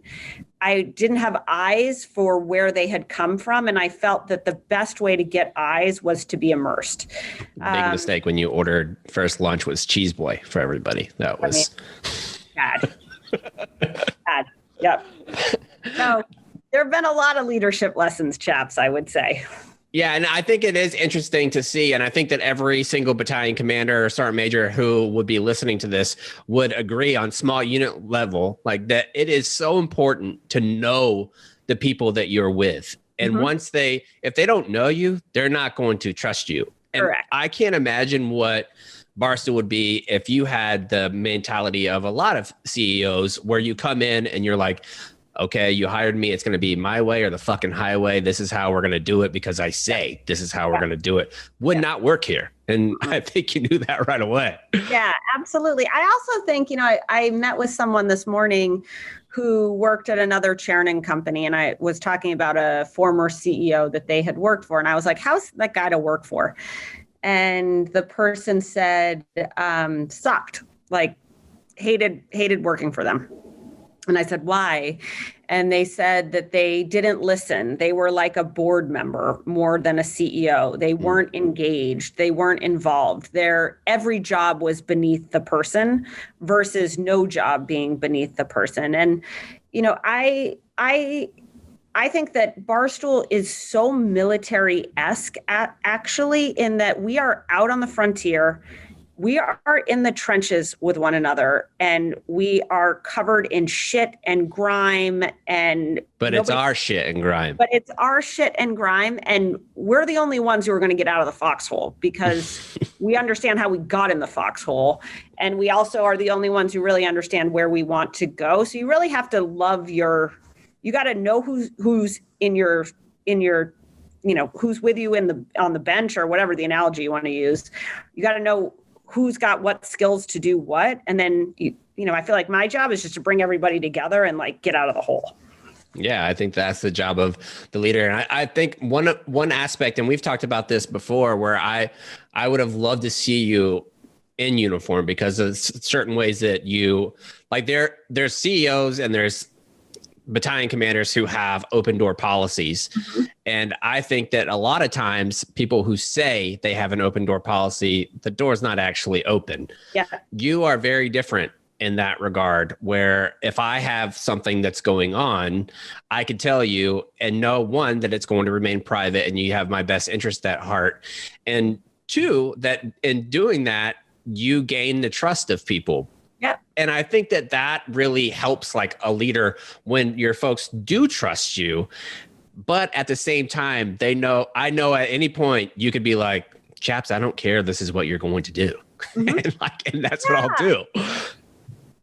have eyes for where they had come from. And I felt that the best way to get eyes was to be immersed. Big mistake when you ordered first lunch was Cheese Boy for everybody. That was bad. Bad. Yep. So there have been a lot of leadership lessons, chaps, I would say. Yeah, and I think it is interesting to see, and I think that every single battalion commander or sergeant major who would be listening to this would agree on small unit level, like that it is so important to know the people that you're with. And if they don't know you, they're not going to trust you. And correct. I can't imagine what Barstool would be if you had the mentality of a lot of CEOs where you come in and you're like, okay, you hired me. It's going to be my way or the fucking highway. This is how we're going to do it because I say this is how we're going to do it. Would not work here. And I think you knew that right away. Yeah, absolutely. I also think, I met with someone this morning who worked at another Chernin company, and I was talking about a former CEO that they had worked for. And I was like, how's that guy to work for? And the person said, sucked, like hated working for them. And I said, why? And they said that they didn't listen. They were like a board member more than a CEO. They weren't engaged. They weren't involved. Every job was beneath the person versus no job being beneath the person. And, I think that Barstool is so military-esque actually in that we are out on the frontier. We are in the trenches with one another, and we are covered in shit and grime But it's our shit and grime. But it's our shit and grime, and we're the only ones who are going to get out of the foxhole because we understand how we got in the foxhole, and we also are the only ones who really understand where we want to go. So you really have to love you got to know who's in your who's with you on the bench or whatever the analogy you want to use. You got to know who's got what skills to do what. And then, I feel like my job is just to bring everybody together and get out of the hole. Yeah, I think that's the job of the leader. And I think one aspect, and we've talked about this before, where I would have loved to see you in uniform because of certain ways that you there's CEOs and there's battalion commanders who have open door policies. Mm-hmm. And I think that a lot of times people who say they have an open door policy, the door's not actually open. Yeah. You are very different in that regard, where if I have something that's going on, I could tell you and know, one, that it's going to remain private and you have my best interest at heart. And two, that in doing that, you gain the trust of people. Yeah. And I think that really helps a leader when your folks do trust you, but at the same time, I know at any point you could be like, chaps, I don't care. This is what you're going to do. Mm-hmm. and that's what I'll do.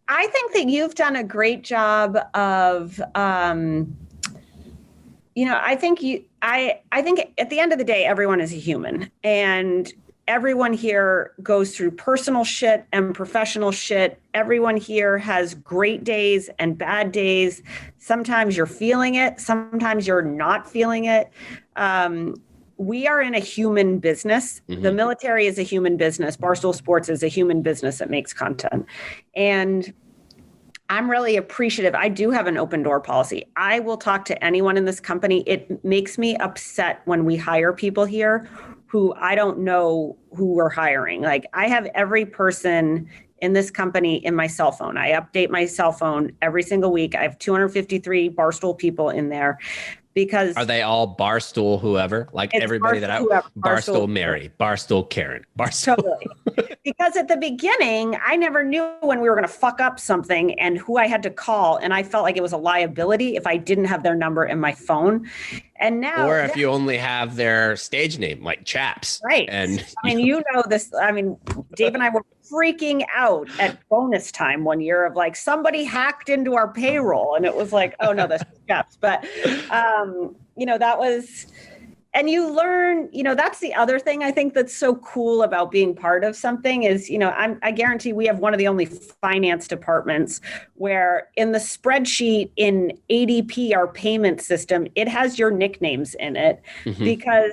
I think that you've done a great job of, I think at the end of the day, everyone is a human, and everyone here goes through personal shit and professional shit. Everyone here has great days and bad days. Sometimes you're feeling it. Sometimes you're not feeling it. We are in a human business. Mm-hmm. The military is a human business. Barstool Sports is a human business that makes content. And I'm really appreciative. I do have an open door policy. I will talk to anyone in this company. It makes me upset when we hire people here who I don't know who we're hiring. Like, I have every person in this company in my cell phone. I update my cell phone every single week. I have 253 Barstool people in there. Because are they all Barstool whoever? Like everybody Barstool Mary, Barstool Karen, Barstool. Totally. Because at the beginning, I never knew when we were going to fuck up something and who I had to call. And I felt like it was a liability if I didn't have their number in my phone. And now, or if you only have their stage name, like Chaps. Right. And I mean, you know this. I mean, Dave and I were freaking out at bonus time one year of like, somebody hacked into our payroll. And it was like, oh no, that's Chaps. But, that was, and you learn, that's the other thing I think that's so cool about being part of something is, I guarantee we have one of the only finance departments where in the spreadsheet in ADP, our payment system, it has your nicknames in it because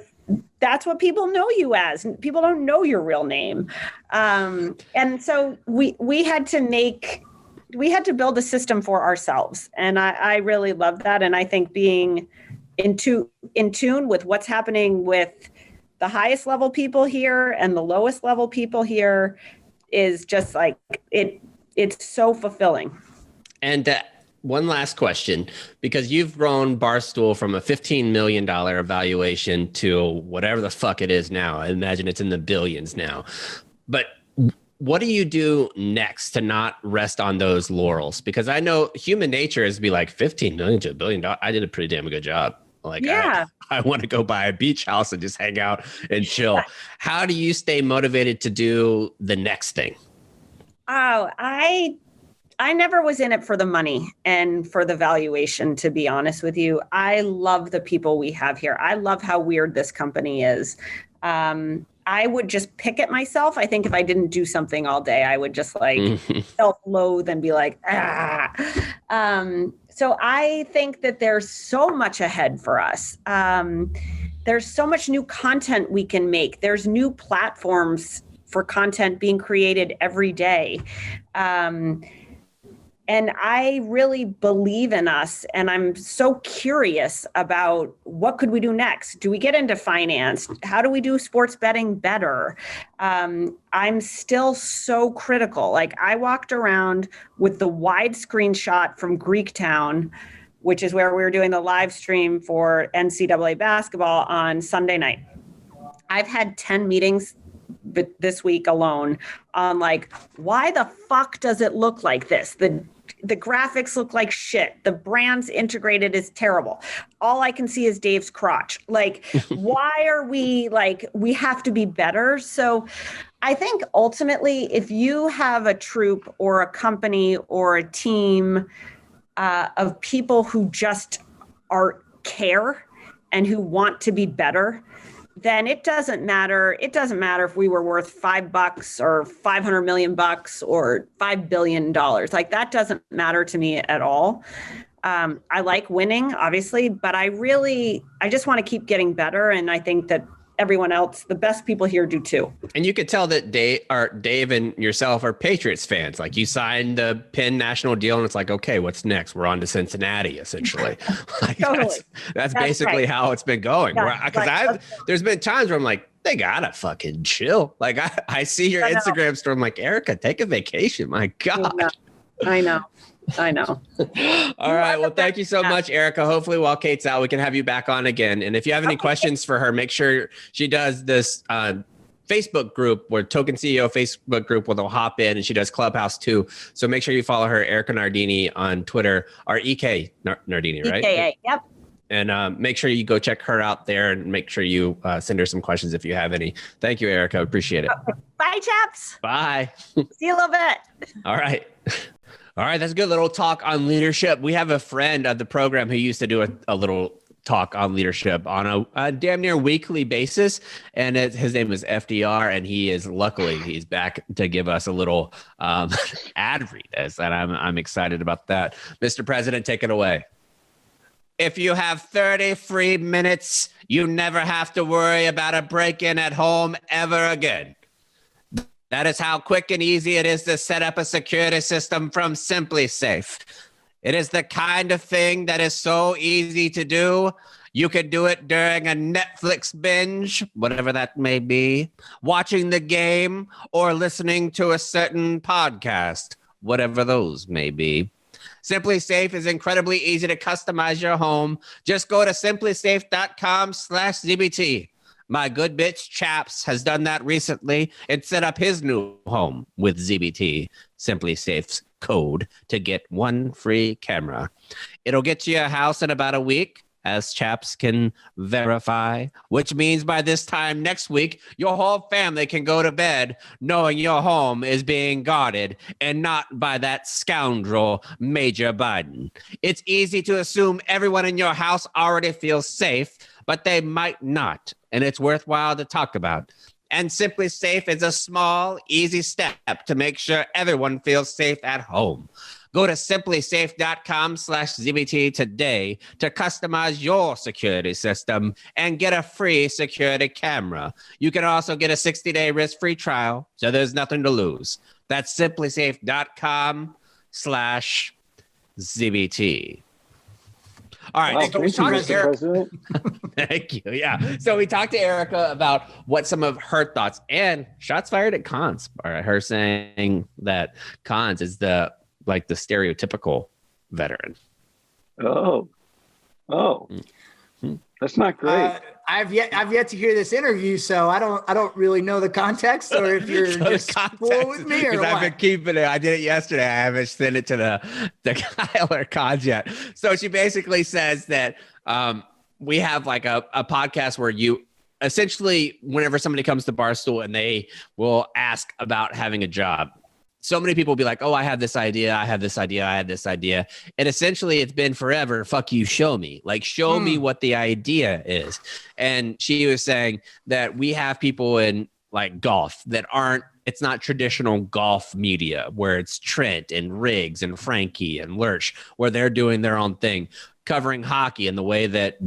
that's what people know you as. People don't know your real name. And so we had to build a system for ourselves. And I really love that. And I think being in tune with what's happening with the highest level people here and the lowest level people here is just like, it's so fulfilling. And one last question, because you've grown Barstool from a $15 million evaluation to whatever the fuck it is now. I imagine it's in the billions now. But what do you do next to not rest on those laurels? Because I know human nature is to be like 15 million to $1 billion. I did a pretty damn good job. Like, yeah. I want to go buy a beach house and just hang out and chill. Yeah. How do you stay motivated to do the next thing? Oh, I never was in it for the money and for the valuation, to be honest with you. I love the people we have here. I love how weird this company is. I would just pick at myself. I think if I didn't do something all day, I would just like self-loathe and be like, So I think that there's so much ahead for us. There's so much new content we can make. There's new platforms for content being created every day. And I really believe in us, and I'm so curious about what could we do next? Do we get into finance? How do we do sports betting better? I'm still so critical. Like, I walked around with the widescreen shot from Greektown, which is where we were doing the live stream for NCAA basketball on Sunday night. I've had 10 meetings this week alone on like, why the fuck does it look like this? The graphics look like shit. The brands integrated is terrible. All I can see is Dave's crotch. Like, why are we like, we have to be better. So I think ultimately, if you have a troupe or a company or a team of people who just care and who want to be better, then it doesn't matter. It doesn't matter if we were worth $5 or $500 million or $5 billion. Like, that doesn't matter to me at all. I like winning, obviously, but I just want to keep getting better. And I think that everyone else, the best people here, do too. And you could tell that Dave and yourself are Patriots fans. Like, you signed the Penn national deal and it's like, okay, what's next? We're on to Cincinnati, essentially. Like, totally. That's basically right. How it's been going. Because there's been times where I'm like, they gotta fucking chill. Like, I see your Instagram story. I'm like, Erika, take a vacation. My God. I know. All right. Well, thank you so much, Erika. Hopefully while Kate's out, we can have you back on again. And if you have any questions for her, make sure she does this Facebook group where Token CEO Facebook group where they'll hop in, and she does Clubhouse too. So make sure you follow her, Erika Nardini, on Twitter, or EK Nardini, right? EKA, yep. And make sure you go check her out there, and make sure you send her some questions if you have any. Thank you, Erika. Appreciate it. Bye, chaps. Bye. See you a little bit. All right. All right, that's a good little talk on leadership. We have a friend of the program who used to do a little talk on leadership on a damn near weekly basis. And his name is FDR, and he's back to give us a little ad read, and I'm excited about that. Mr. President, take it away. If you have 30 free minutes, you never have to worry about a break-in at home ever again. That is how quick and easy it is to set up a security system from Simply Safe. It is the kind of thing that is so easy to do. You could do it during a Netflix binge, whatever that may be, watching the game, or listening to a certain podcast, whatever those may be. Simply Safe is incredibly easy to customize your home. Just go to simplysafe.com/ZBT. My good bitch Chaps has done that recently and set up his new home with ZBT, Simply Safe's code to get one free camera. It'll get to your house in about a week, as Chaps can verify, which means by this time next week, your whole family can go to bed knowing your home is being guarded and not by that scoundrel, Major Biden. It's easy to assume everyone in your house already feels safe, but they might not, and it's worthwhile to talk about. And Simply Safe is a small, easy step to make sure everyone feels safe at home. Go to simplysafe.com/ZBT today to customize your security system and get a free security camera. You can also get a 60-day risk-free trial, so there's nothing to lose. That's simplysafe.com/ZBT. All right. Wow, So we talked to Erika. President. Thank you. Yeah. So we talked to Erika about what some of her thoughts, and shots fired at Cons. All right. Her saying that Cons is the stereotypical veteran. Oh, that's not great. I've yet to hear this interview, so I don't really know the context, or if you're just cool with me or what. I've been keeping it. I did it yesterday. I haven't sent it to the Kyle or Cons yet. So she basically says that we have like a podcast where you essentially, whenever somebody comes to Barstool and they will ask about having a job, so many people will be like, oh, I have this idea. I have this idea. I have this idea. And essentially it's been forever. Fuck you. Show me. Like, show me what the idea is. And she was saying that we have people in like golf that it's not traditional golf media where it's Trent and Riggs and Frankie and Lurch, where they're doing their own thing, covering hockey in the way that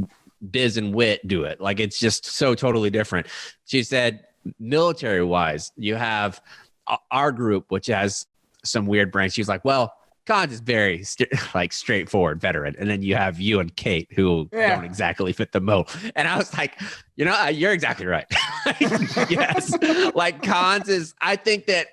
Biz and Wit do it. Like, it's just so totally different. She said, military wise, you have our group, which has some weird branch. She's like, well, Cons is very straightforward veteran. And then you have you and Kate who don't exactly fit the mold. And I was like, you're exactly right. Yes. Like I think that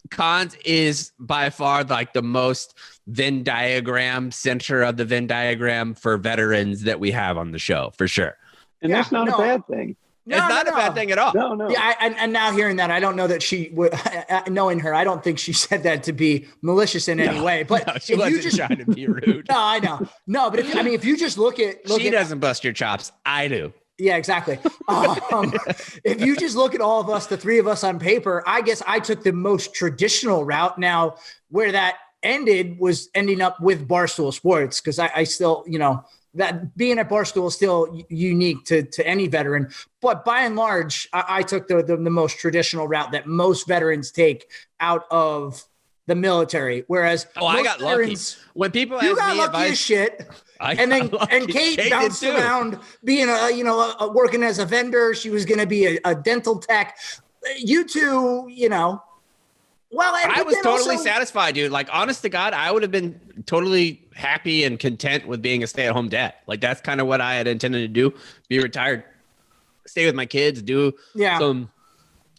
Cons is by far like the most Venn diagram center of the Venn diagram for veterans that we have on the show, for sure. And that's not a bad thing. It's not a bad thing at all. No. Yeah, and now hearing that, I don't know that she would. Knowing her, I don't think she said that to be malicious in any way. But she wasn't trying to be rude. No, I know. No, but if you just look at she doesn't bust your chops. I do. Yeah, exactly. If you just look at all of us, the three of us on paper, I guess I took the most traditional route. Now, where that ended was ending up with Barstool Sports, because I still, that being at Barstool is still unique to any veteran. But by and large, I took the most traditional route that most veterans take out of the military. Whereas I got lucky. When people ask you got me lucky if as shit. And Kate bounced around being working as a vendor. She was going to be a dental tech. You two, Well, I was totally satisfied, dude. Like, honest to God, I would have been totally happy and content with being a stay-at-home dad. Like, that's kind of what I had intended to do. Be retired, stay with my kids, do some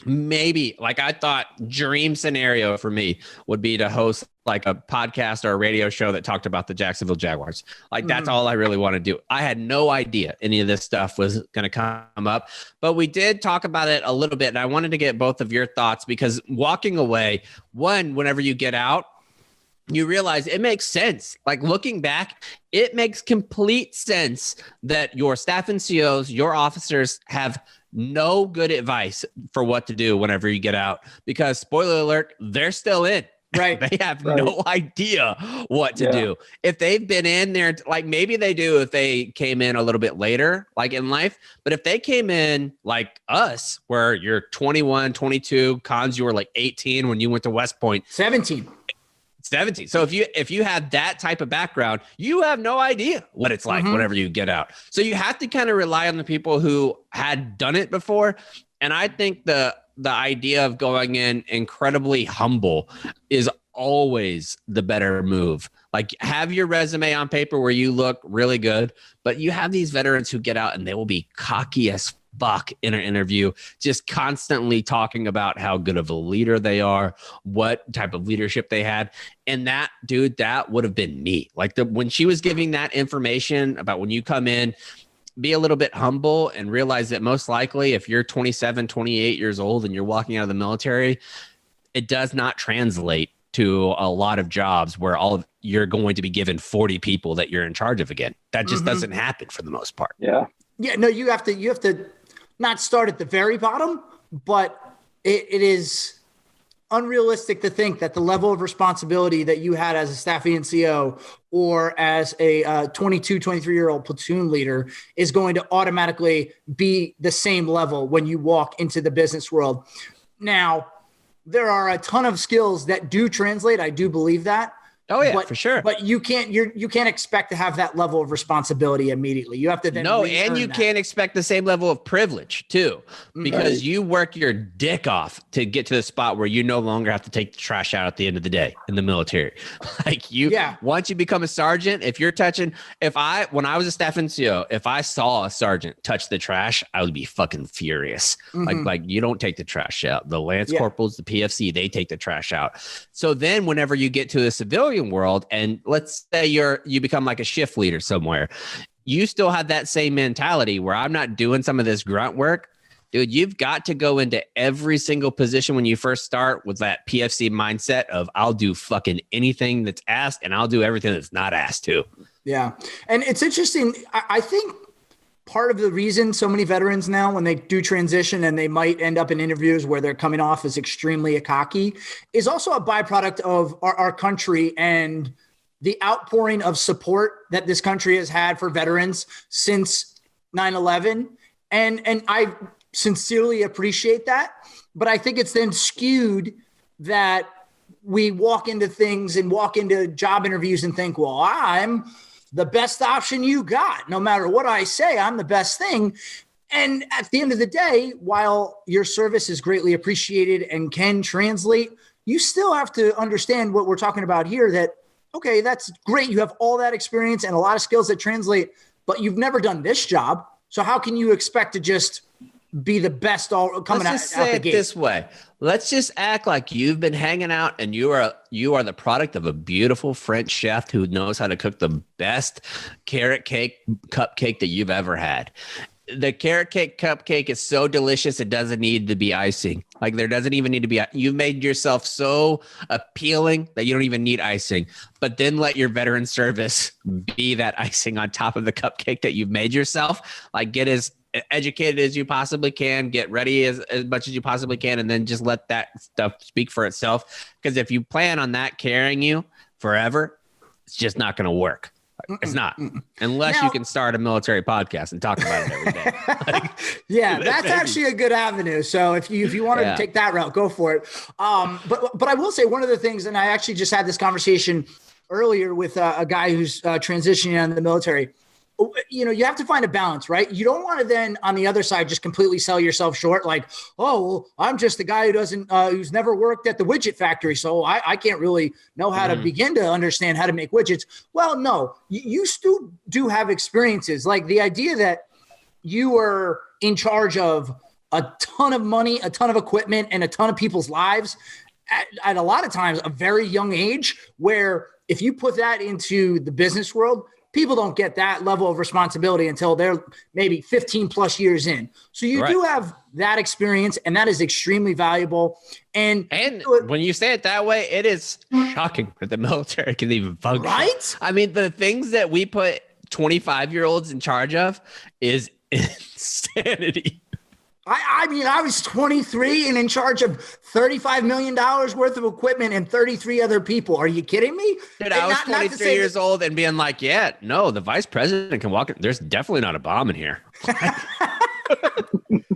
maybe. Like, I thought dream scenario for me would be to host like a podcast or a radio show that talked about the Jacksonville Jaguars. Like, that's all I really want to do. I had no idea any of this stuff was going to come up, but we did talk about it a little bit. And I wanted to get both of your thoughts, because walking away, whenever you get out, you realize it makes sense. Like, looking back, it makes complete sense that your staff and COs, your officers have no good advice for what to do whenever you get out, because spoiler alert, they're still in. Right. They have no idea what to do. If they've been in there, like maybe they do if they came in a little bit later, like in life. But if they came in like us, where you're 21, 22, cons, you were like 18 when you went to West Point. 17. So if you have that type of background, you have no idea what it's like whenever you get out. So you have to kind of rely on the people who had done it before. And I think the idea of going in incredibly humble is always the better move. Like, have your resume on paper where you look really good, but you have these veterans who get out and they will be cocky as fuck in an interview, just constantly talking about how good of a leader they are, what type of leadership they had. And that, dude, that would have been me. Like when she was giving that information about when you come in, be a little bit humble and realize that most likely if you're 27, 28 years old and you're walking out of the military, it does not translate to a lot of jobs where you're going to be given 40 people that you're in charge of again. That just doesn't happen for the most part. Yeah. Yeah, no, you have to not start at the very bottom, but it is unrealistic to think that the level of responsibility that you had as a staff NCO or as a 22, 23-year-old platoon leader is going to automatically be the same level when you walk into the business world. Now, there are a ton of skills that do translate. I do believe that. Oh yeah, for sure. But you can't expect to have that level of responsibility immediately. You have to then and you can't expect the same level of privilege too, because you work your dick off to get to the spot where you no longer have to take the trash out at the end of the day in the military. Once you become a sergeant, when I was a staff NCO, if I saw a sergeant touch the trash, I would be fucking furious. Like you don't take the trash out. The Lance Corporals, the PFC, they take the trash out. So then whenever you get to the civilian world, and let's say you become like a shift leader somewhere, you still have that same mentality where I'm not doing some of this grunt work. Dude, you've got to go into every single position when you first start with that PFC mindset of I'll do fucking anything that's asked and I'll do everything that's not asked too. Yeah. And it's interesting. I think part of the reason so many veterans now, when they do transition and they might end up in interviews where they're coming off as extremely cocky, is also a byproduct of our country and the outpouring of support that this country has had for veterans since 9/11. And I sincerely appreciate that. But I think it's then skewed that we walk into things and walk into job interviews and think, well, I'm the best option you got. No matter what I say, I'm the best thing. And at the end of the day, while your service is greatly appreciated and can translate, you still have to understand what we're talking about here, that, okay, that's great. You have all that experience and a lot of skills that translate, but you've never done this job. So how can you expect to just be the best coming out the gate? This way. Let's just act like you've been hanging out and you are the product of a beautiful French chef who knows how to cook the best carrot cake cupcake that you've ever had. The carrot cake cupcake is so delicious, it doesn't need to be icing. Like there doesn't even need to be, you've made yourself so appealing that you don't even need icing. But then let your veteran service be that icing on top of the cupcake that you've made yourself. Like get as educated as you possibly can, get ready as much as you possibly can, and then just let that stuff speak for itself. Because if you plan on that carrying you forever, it's just not going to work. It's not, unless you can start a military podcast and talk about it every day. That's actually a good avenue. So if you wanted to take that route, go for it. But I will say one of the things, and I actually just had this conversation earlier with a guy who's transitioning out of the military. You know, you have to find a balance, right? You don't want to then on the other side just completely sell yourself short. Like, oh, well, I'm just the guy who's never worked at the widget factory. So I can't really know how to begin to understand how to make widgets. Well, no, you still do have experiences. Like the idea that you were in charge of a ton of money, a ton of equipment, and a ton of people's lives at a lot of times a very young age, where if you put that into the business world, people don't get that level of responsibility until they're maybe 15 plus years in. So you do have that experience, and that is extremely valuable. And when you say it that way, it is shocking that the military can even function. Right? I mean, the things that we put 25-year-olds in charge of is insanity. I mean, I was 23 and in charge of $35 million worth of equipment and 33 other people. Are you kidding me? Dude, I was 23 years old and being like, yeah, no, the vice president can walk in. There's definitely not a bomb in here.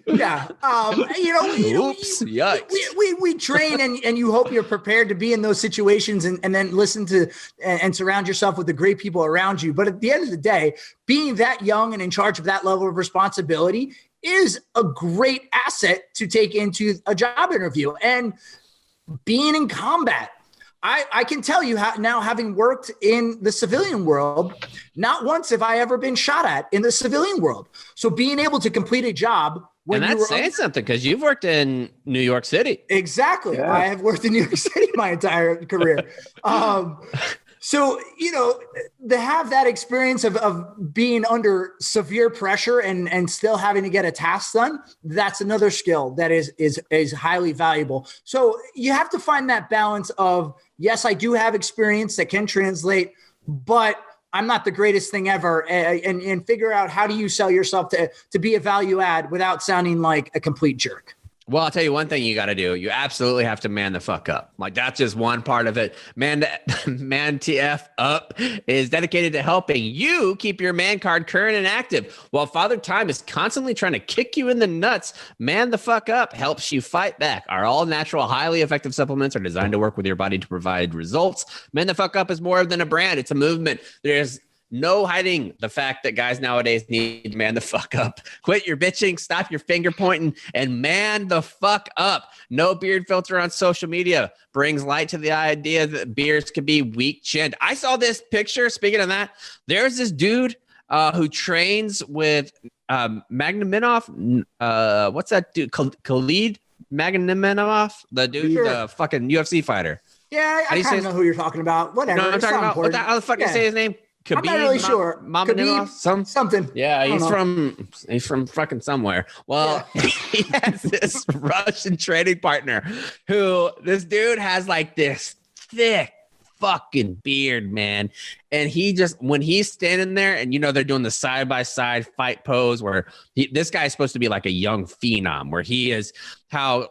Yeah. Oops, yikes. We train and you hope you're prepared to be in those situations and then listen to and surround yourself with the great people around you. But at the end of the day, being that young and in charge of that level of responsibility is a great asset to take into a job interview. And being in combat, I can tell you how, now, having worked in the civilian world, not once have I ever been shot at in the civilian world. So being able to complete a job when and that's saying something, because you've worked in New York City. Exactly. Yeah. I have worked in New York City my entire career. So, to have that experience of being under severe pressure and still having to get a task done, that's another skill that is highly valuable. So you have to find that balance of, yes, I do have experience that can translate, but I'm not the greatest thing ever, and figure out how do you sell yourself to be a value add without sounding like a complete jerk. Well, I'll tell you one thing you got to do. You absolutely have to man the fuck up. Like, that's just one part of it. Man TF Up is dedicated to helping you keep your man card current and active. While Father Time is constantly trying to kick you in the nuts, Man the Fuck Up helps you fight back. Our all-natural, highly effective supplements are designed to work with your body to provide results. Man the Fuck Up is more than a brand. It's a movement. There's no hiding the fact that guys nowadays need to man the fuck up. Quit your bitching, stop your finger pointing, and man the fuck up. No beard filter on social media brings light to the idea that beards can be weak-chinned. I saw this picture. Speaking of that, there's this dude who trains with Magnuminoff. What's that dude? Khalid Magnuminoff? The dude, the fucking UFC fighter. Yeah, I kind of know who you're talking about. Whatever. No, I'm talking about, what the, how the fuck you say his name? Khabib, I'm not really sure. Khabib, something. Yeah, he's from fucking somewhere. Well, yeah. He has this Russian trading partner who this dude has like this thick fucking beard, man. And he just, when he's standing there and, they're doing the side-by-side fight pose where this guy is supposed to be like a young phenom, where he is how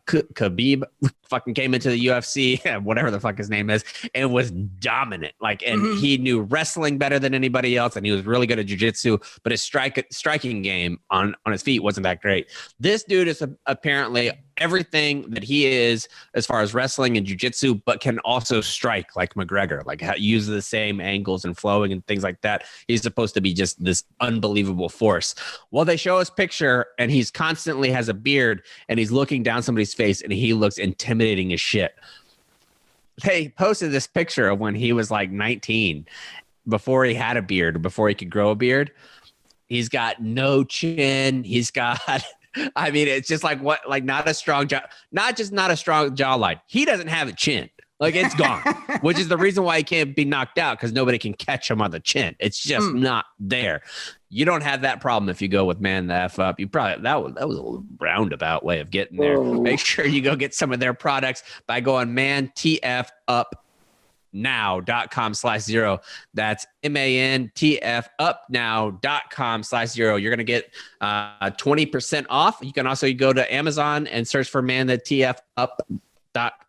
Khabib fucking came into the UFC, whatever the fuck his name is, and was dominant. Like, and he knew wrestling better than anybody else, and he was really good at jiu-jitsu, but his striking game on his feet wasn't that great. This dude is apparently everything that he is as far as wrestling and jiu-jitsu, but can also strike like McGregor, like use the same angles and flowing and things like that. He's supposed to be just this unbelievable force. Well, they show his picture and he's constantly has a beard and he's looking down somebody's face and he looks intimidating as shit. They posted this picture of when he was like 19, before he had a beard, before he could grow a beard. He's got no chin. He's got, I mean, it's just like what, like not a strong jaw, not a strong jawline. He doesn't have a chin. Like, it's gone, which is the reason why he can't be knocked out, because nobody can catch him on the chin. It's just not there. You don't have that problem if you go with Man the F Up. You probably, that was a roundabout way of getting there. Make sure you go get some of their products by going mantfupnow.com/0. That's mantfupnow.com/0. You're going to get 20% off. You can also go to Amazon and search for Man the TF Up.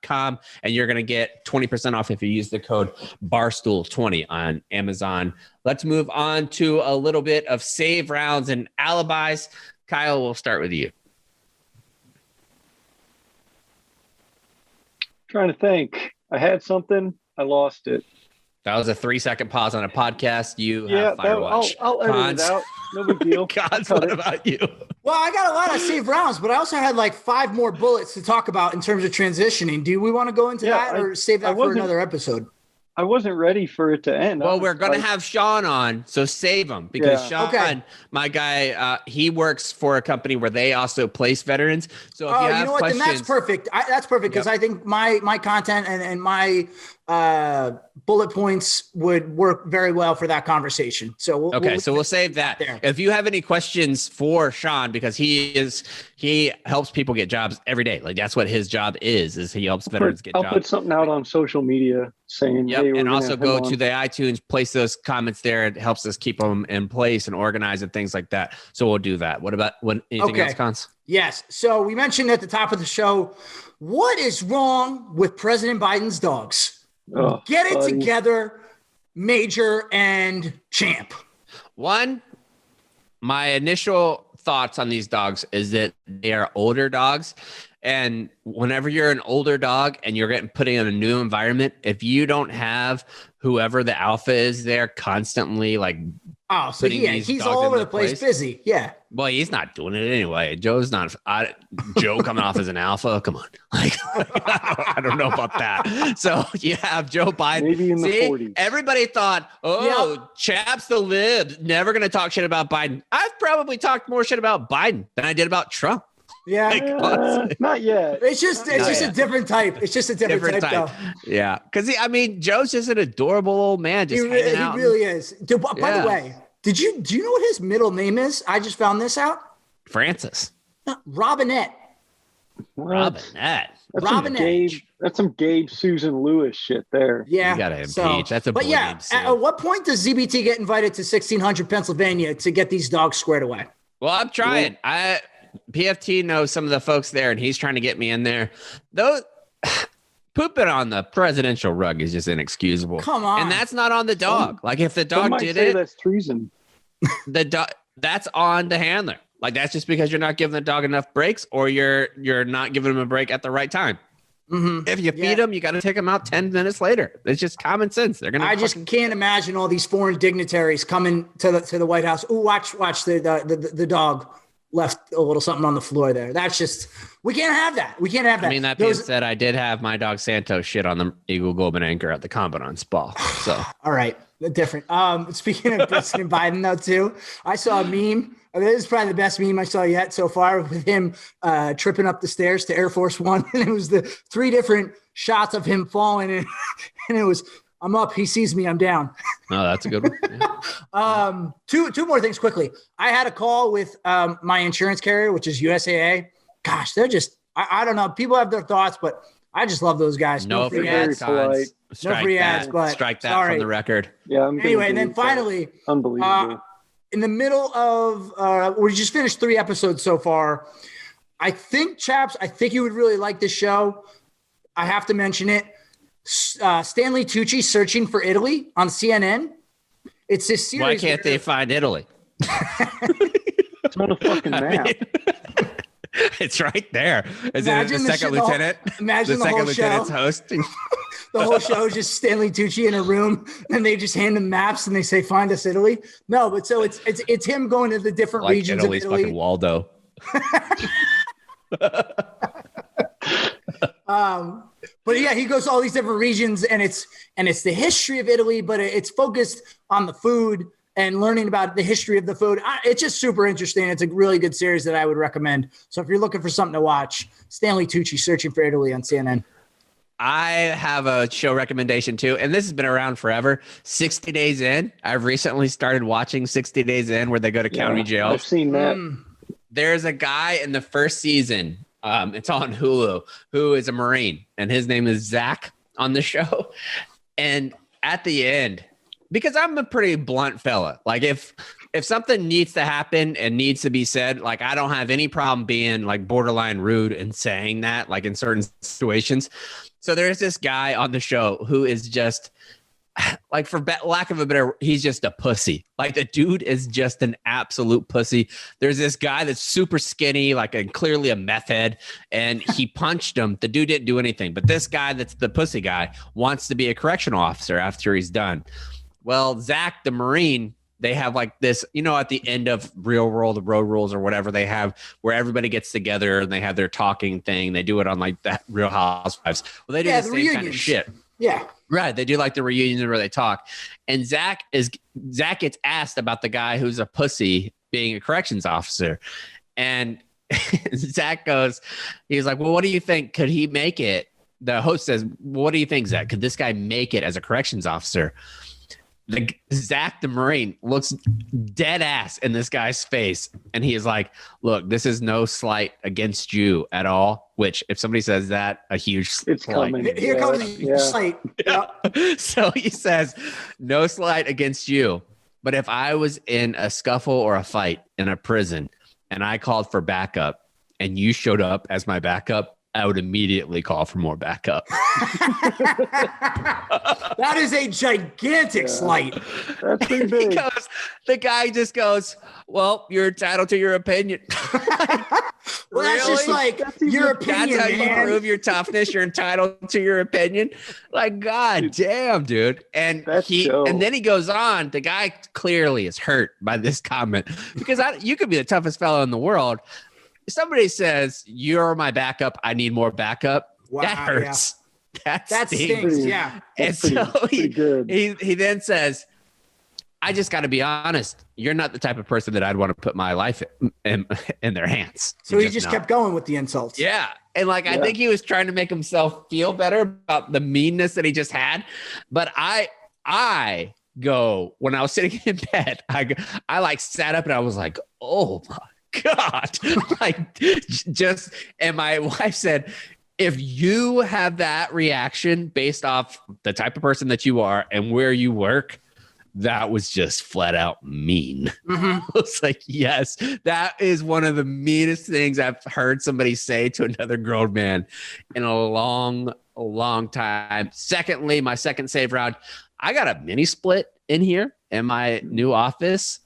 .com, and you're going to get 20% off if you use the code Barstool20 on Amazon. Let's move on to a little bit of save rounds and alibis. Kyle, we'll start with you. Trying to think. I had something. I lost it. That was a 3-second pause on a podcast. You have Firewatch. I'll edit it out. No big deal. Cons, what about you? Well, I got a lot of save rounds, but I also had like 5 more bullets to talk about in terms of transitioning. Do we want to go into that or save that for another episode? I wasn't ready for it to end. Well, we're going to have Sean on, so save him, because Sean, my guy, he works for a company where they also place veterans. So if you have questions, then that's perfect. That's perfect, because I think my content and my bullet points would work very well for that conversation. So we'll save that there. If you have any questions for Sean, because he helps people get jobs every day. Like that's what his job is he helps veterans get jobs. I'll put something out on social media saying, yep. Hey, and also go to the iTunes, place those comments there. It helps us keep them in place and organize and things like that. So we'll do that. What about anything else, Cons? Yes. So we mentioned at the top of the show, what is wrong with President Biden's dogs? Get it together, Major and Champ. One, my initial thoughts on these dogs is that they are older dogs. And whenever you're an older dog and you're getting put in a new environment, if you don't have whoever the alpha is there constantly like he's all over the place, busy. Yeah. Well, he's not doing it anyway. Joe's not. Joe coming off as an alpha. Come on, like I don't know about that. So you have Joe Biden. Maybe in the 40s. Everybody thought, Chap's the libs, never going to talk shit about Biden. I've probably talked more shit about Biden than I did about Trump. Yeah, not yet. It's just a different type. It's just a different type. Though. Yeah, because Joe's just an adorable old man. Just hanging out. He really is. Dude, by the way, do you know what his middle name is? I just found this out. Francis. Robinette. Robinette. That's some Gabe Susan Lewis shit there. Yeah, you gotta impeach. That's a. But yeah, at what point does ZBT get invited to 1600 Pennsylvania to get these dogs squared away? Well, I'm trying. PFT knows some of the folks there, and he's trying to get me in there. Those pooping on the presidential rug is just inexcusable. Come on, and that's not on the dog. Like if the dog did it, that's treason. The dog, that's on the handler. Like that's just because you're not giving the dog enough breaks, or you're not giving him a break at the right time. Mm-hmm. If you feed them, you got to take them out 10 minutes later. It's just common sense. They're gonna. I just can't imagine all these foreign dignitaries coming to the White House. Ooh, watch the dog left a little something on the floor there. That's just, we can't have that. We can't have that. I mean, that being said, I did have my dog Santos shit on the Eagle Golden Anchor at the Commandant Spa. So, all right, different. Speaking of President Biden, though, too, I saw a meme. This is probably the best meme I saw yet so far with him tripping up the stairs to Air Force One, and it was the 3 different shots of him falling, and it was, I'm up, he sees me, I'm down. Oh, that's a good one. Yeah. Two more things quickly. I had a call with my insurance carrier, which is USAA. Gosh, they're just, I don't know. People have their thoughts, but I just love those guys. No free ads. No free ads, but strike that from the record. Yeah. Anyway, and then finally, unbelievable. In the middle of, we just finished 3 episodes so far. I think, Chaps, you would really like this show. I have to mention it. Stanley Tucci Searching for Italy on CNN. It's this series. Why can't they find Italy? It's on a fucking map. It's right there. Is it the second lieutenant? Imagine the second lieutenant's hosting. The whole show is just Stanley Tucci in a room, and they just hand him maps and they say, "Find us Italy." No, but so it's him going to the different regions Italy's of Italy. Fucking Waldo. But yeah, he goes to all these different regions, and it's the history of Italy, but it's focused on the food and learning about the history of the food. It's just super interesting. It's a really good series that I would recommend. So if you're looking for something to watch, Stanley Tucci Searching for Italy on CNN. I have a show recommendation too, and this has been around forever. 60 Days In. I've recently started watching 60 Days In, where they go to county jail. I've seen that. There's a guy in the first season. It's on Hulu, who is a Marine, and his name is Zach on the show. And at the end, because I'm a pretty blunt fella, like if something needs to happen and needs to be said, like I don't have any problem being like borderline rude and saying that, like in certain situations. So there's this guy on the show who is just like, for lack of a better, he's just a pussy. Like the dude is just an absolute pussy. There's this guy that's super skinny, like clearly a meth head, and he punched him. The dude didn't do anything, but this guy that's the pussy guy wants to be a correctional officer after he's done. Well, Zach, the Marine, they have like this, at the end of Real World, the Road Rules or whatever they have, where everybody gets together and they have their talking thing. They do it on like that Real Housewives. Well, they do the same reunions. kind of shit. Yeah. Right. They do like the reunions where they talk. And Zach gets asked about the guy who's a pussy being a corrections officer. And Zach goes, he's like, well, what do you think? Could he make it the host says, what do you think, Zach? Could this guy make it as a corrections officer? Zach the Marine looks dead ass in this guy's face. And he is like, look, this is no slight against you at all. Which if somebody says that, a huge it's slight. coming. Here comes the slight. Yeah. So he says, no slight against you. But if I was in a scuffle or a fight in a prison and I called for backup and you showed up as my backup, I would immediately call for more backup. That is a gigantic slight. That's pretty big. The guy just goes, well, you're entitled to your opinion. Well, that's just like your opinion, That's how you man. prove your toughness. You're entitled to your opinion. Like, God damn, dude. And then he goes on. The guy clearly is hurt by this comment because you could be the toughest fellow in the world. If somebody says, you're my backup, I need more backup, that hurts. Yeah. That stings, yeah. And so he then says, I just got to be honest. You're not the type of person that I'd want to put my life in their hands. So he just kept going with the insults. Yeah. And I think he was trying to make himself feel better about the meanness that he just had. But I go, when I was sitting in bed, I sat up and I was like, oh my God. And my wife said, if you have that reaction based off the type of person that you are and where you work, that was just flat out mean. Mm-hmm. I was like, yes, that is one of the meanest things I've heard somebody say to another grown man in a long time. Secondly, my second save round, I got a mini split in here in my new office.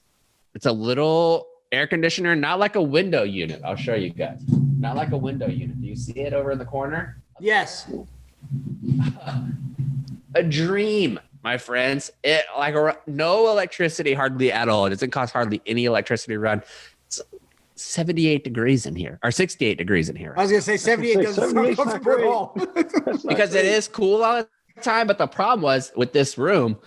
It's a little air conditioner, not like a window unit. I'll show you guys. Not like a window unit. Do you see it over in the corner? Yes. A dream, my friends. It no electricity hardly at all. It doesn't cost hardly any electricity to run. It's 78 degrees in here, or 68 degrees in here. I was going to say 78 doesn't sound comfortable at all. Because it is cool all the time. But the problem was with this room,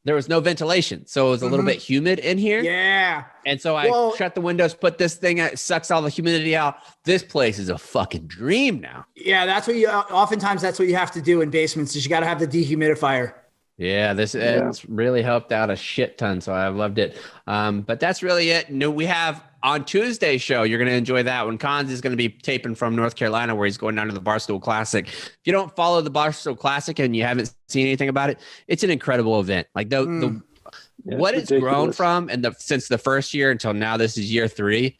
there was no ventilation. So it was a little bit humid in here. Yeah. And so I shut the windows, put this thing out, it sucks all the humidity out. This place is a fucking dream now. Yeah, that's what oftentimes that's what you have to do in basements is you got to have the dehumidifier. Yeah, it's really helped out a shit ton. So I've loved it. But that's really it. We have on Tuesday's show, you're going to enjoy that one. Cons is going to be taping from North Carolina where he's going down to the Barstool Classic. If you don't follow the Barstool Classic and you haven't seen anything about it, it's an incredible event. Like what it's grown from since the first year until now, this is year 3.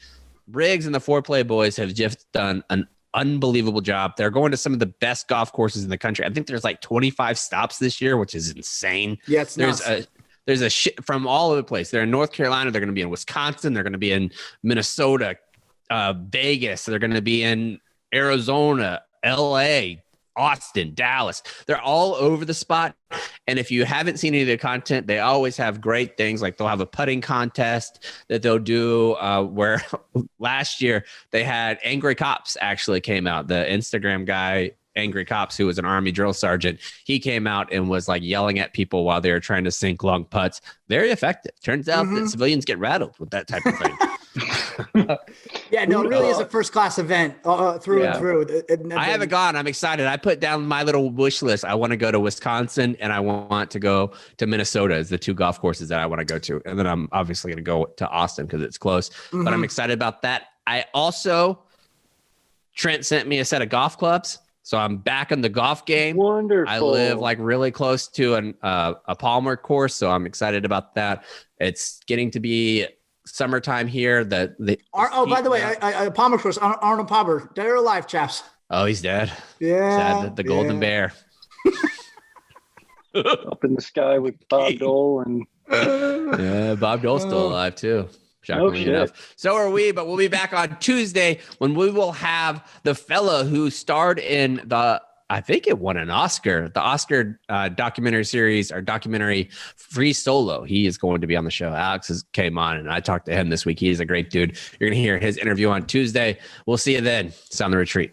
Briggs and the Foreplay boys have just done an unbelievable job. They're going to some of the best golf courses in the country. I think there's 25 stops this year, which is insane. Yeah, it's nuts. There's a shit from all over the place. They're in North Carolina. They're going to be in Wisconsin. They're going to be in Minnesota, Vegas. They're going to be in Arizona, LA, Austin, Dallas. They're all over the spot. And if you haven't seen any of their content, they always have great things. Like they'll have a putting contest that they'll do where last year they had Angry Cops actually came out. The Instagram guy, Angry Cops, who was an Army drill sergeant, he came out and was yelling at people while they were trying to sink long putts. Very effective. Turns out that civilians get rattled with that type of thing. Yeah, no, it really is a first-class event through and through. I haven't gone. I'm excited. I put down my little wish list. I want to go to Wisconsin and I want to go to Minnesota as the 2 golf courses that I want to go to. And then I'm obviously going to go to Austin because it's close. But I'm excited about that. Trent sent me a set of golf clubs. So I'm back in the golf game. Wonderful. I live really close to a Palmer course, so I'm excited about that. It's getting to be summertime here. By the way, Palmer course, Arnold Palmer, dead or alive, chaps? Oh, he's dead. Yeah, Sad, the golden bear. Up in the sky with Bob Dole and Bob Dole's still alive too. Shockingly enough. So are we, but we'll be back on Tuesday when we will have the fella who starred in I think it won an Oscar, the Oscar documentary series or documentary Free Solo. He is going to be on the show. Alex came on and I talked to him this week. He's a great dude. You're going to hear his interview on Tuesday. We'll see you then. It's on the retreat.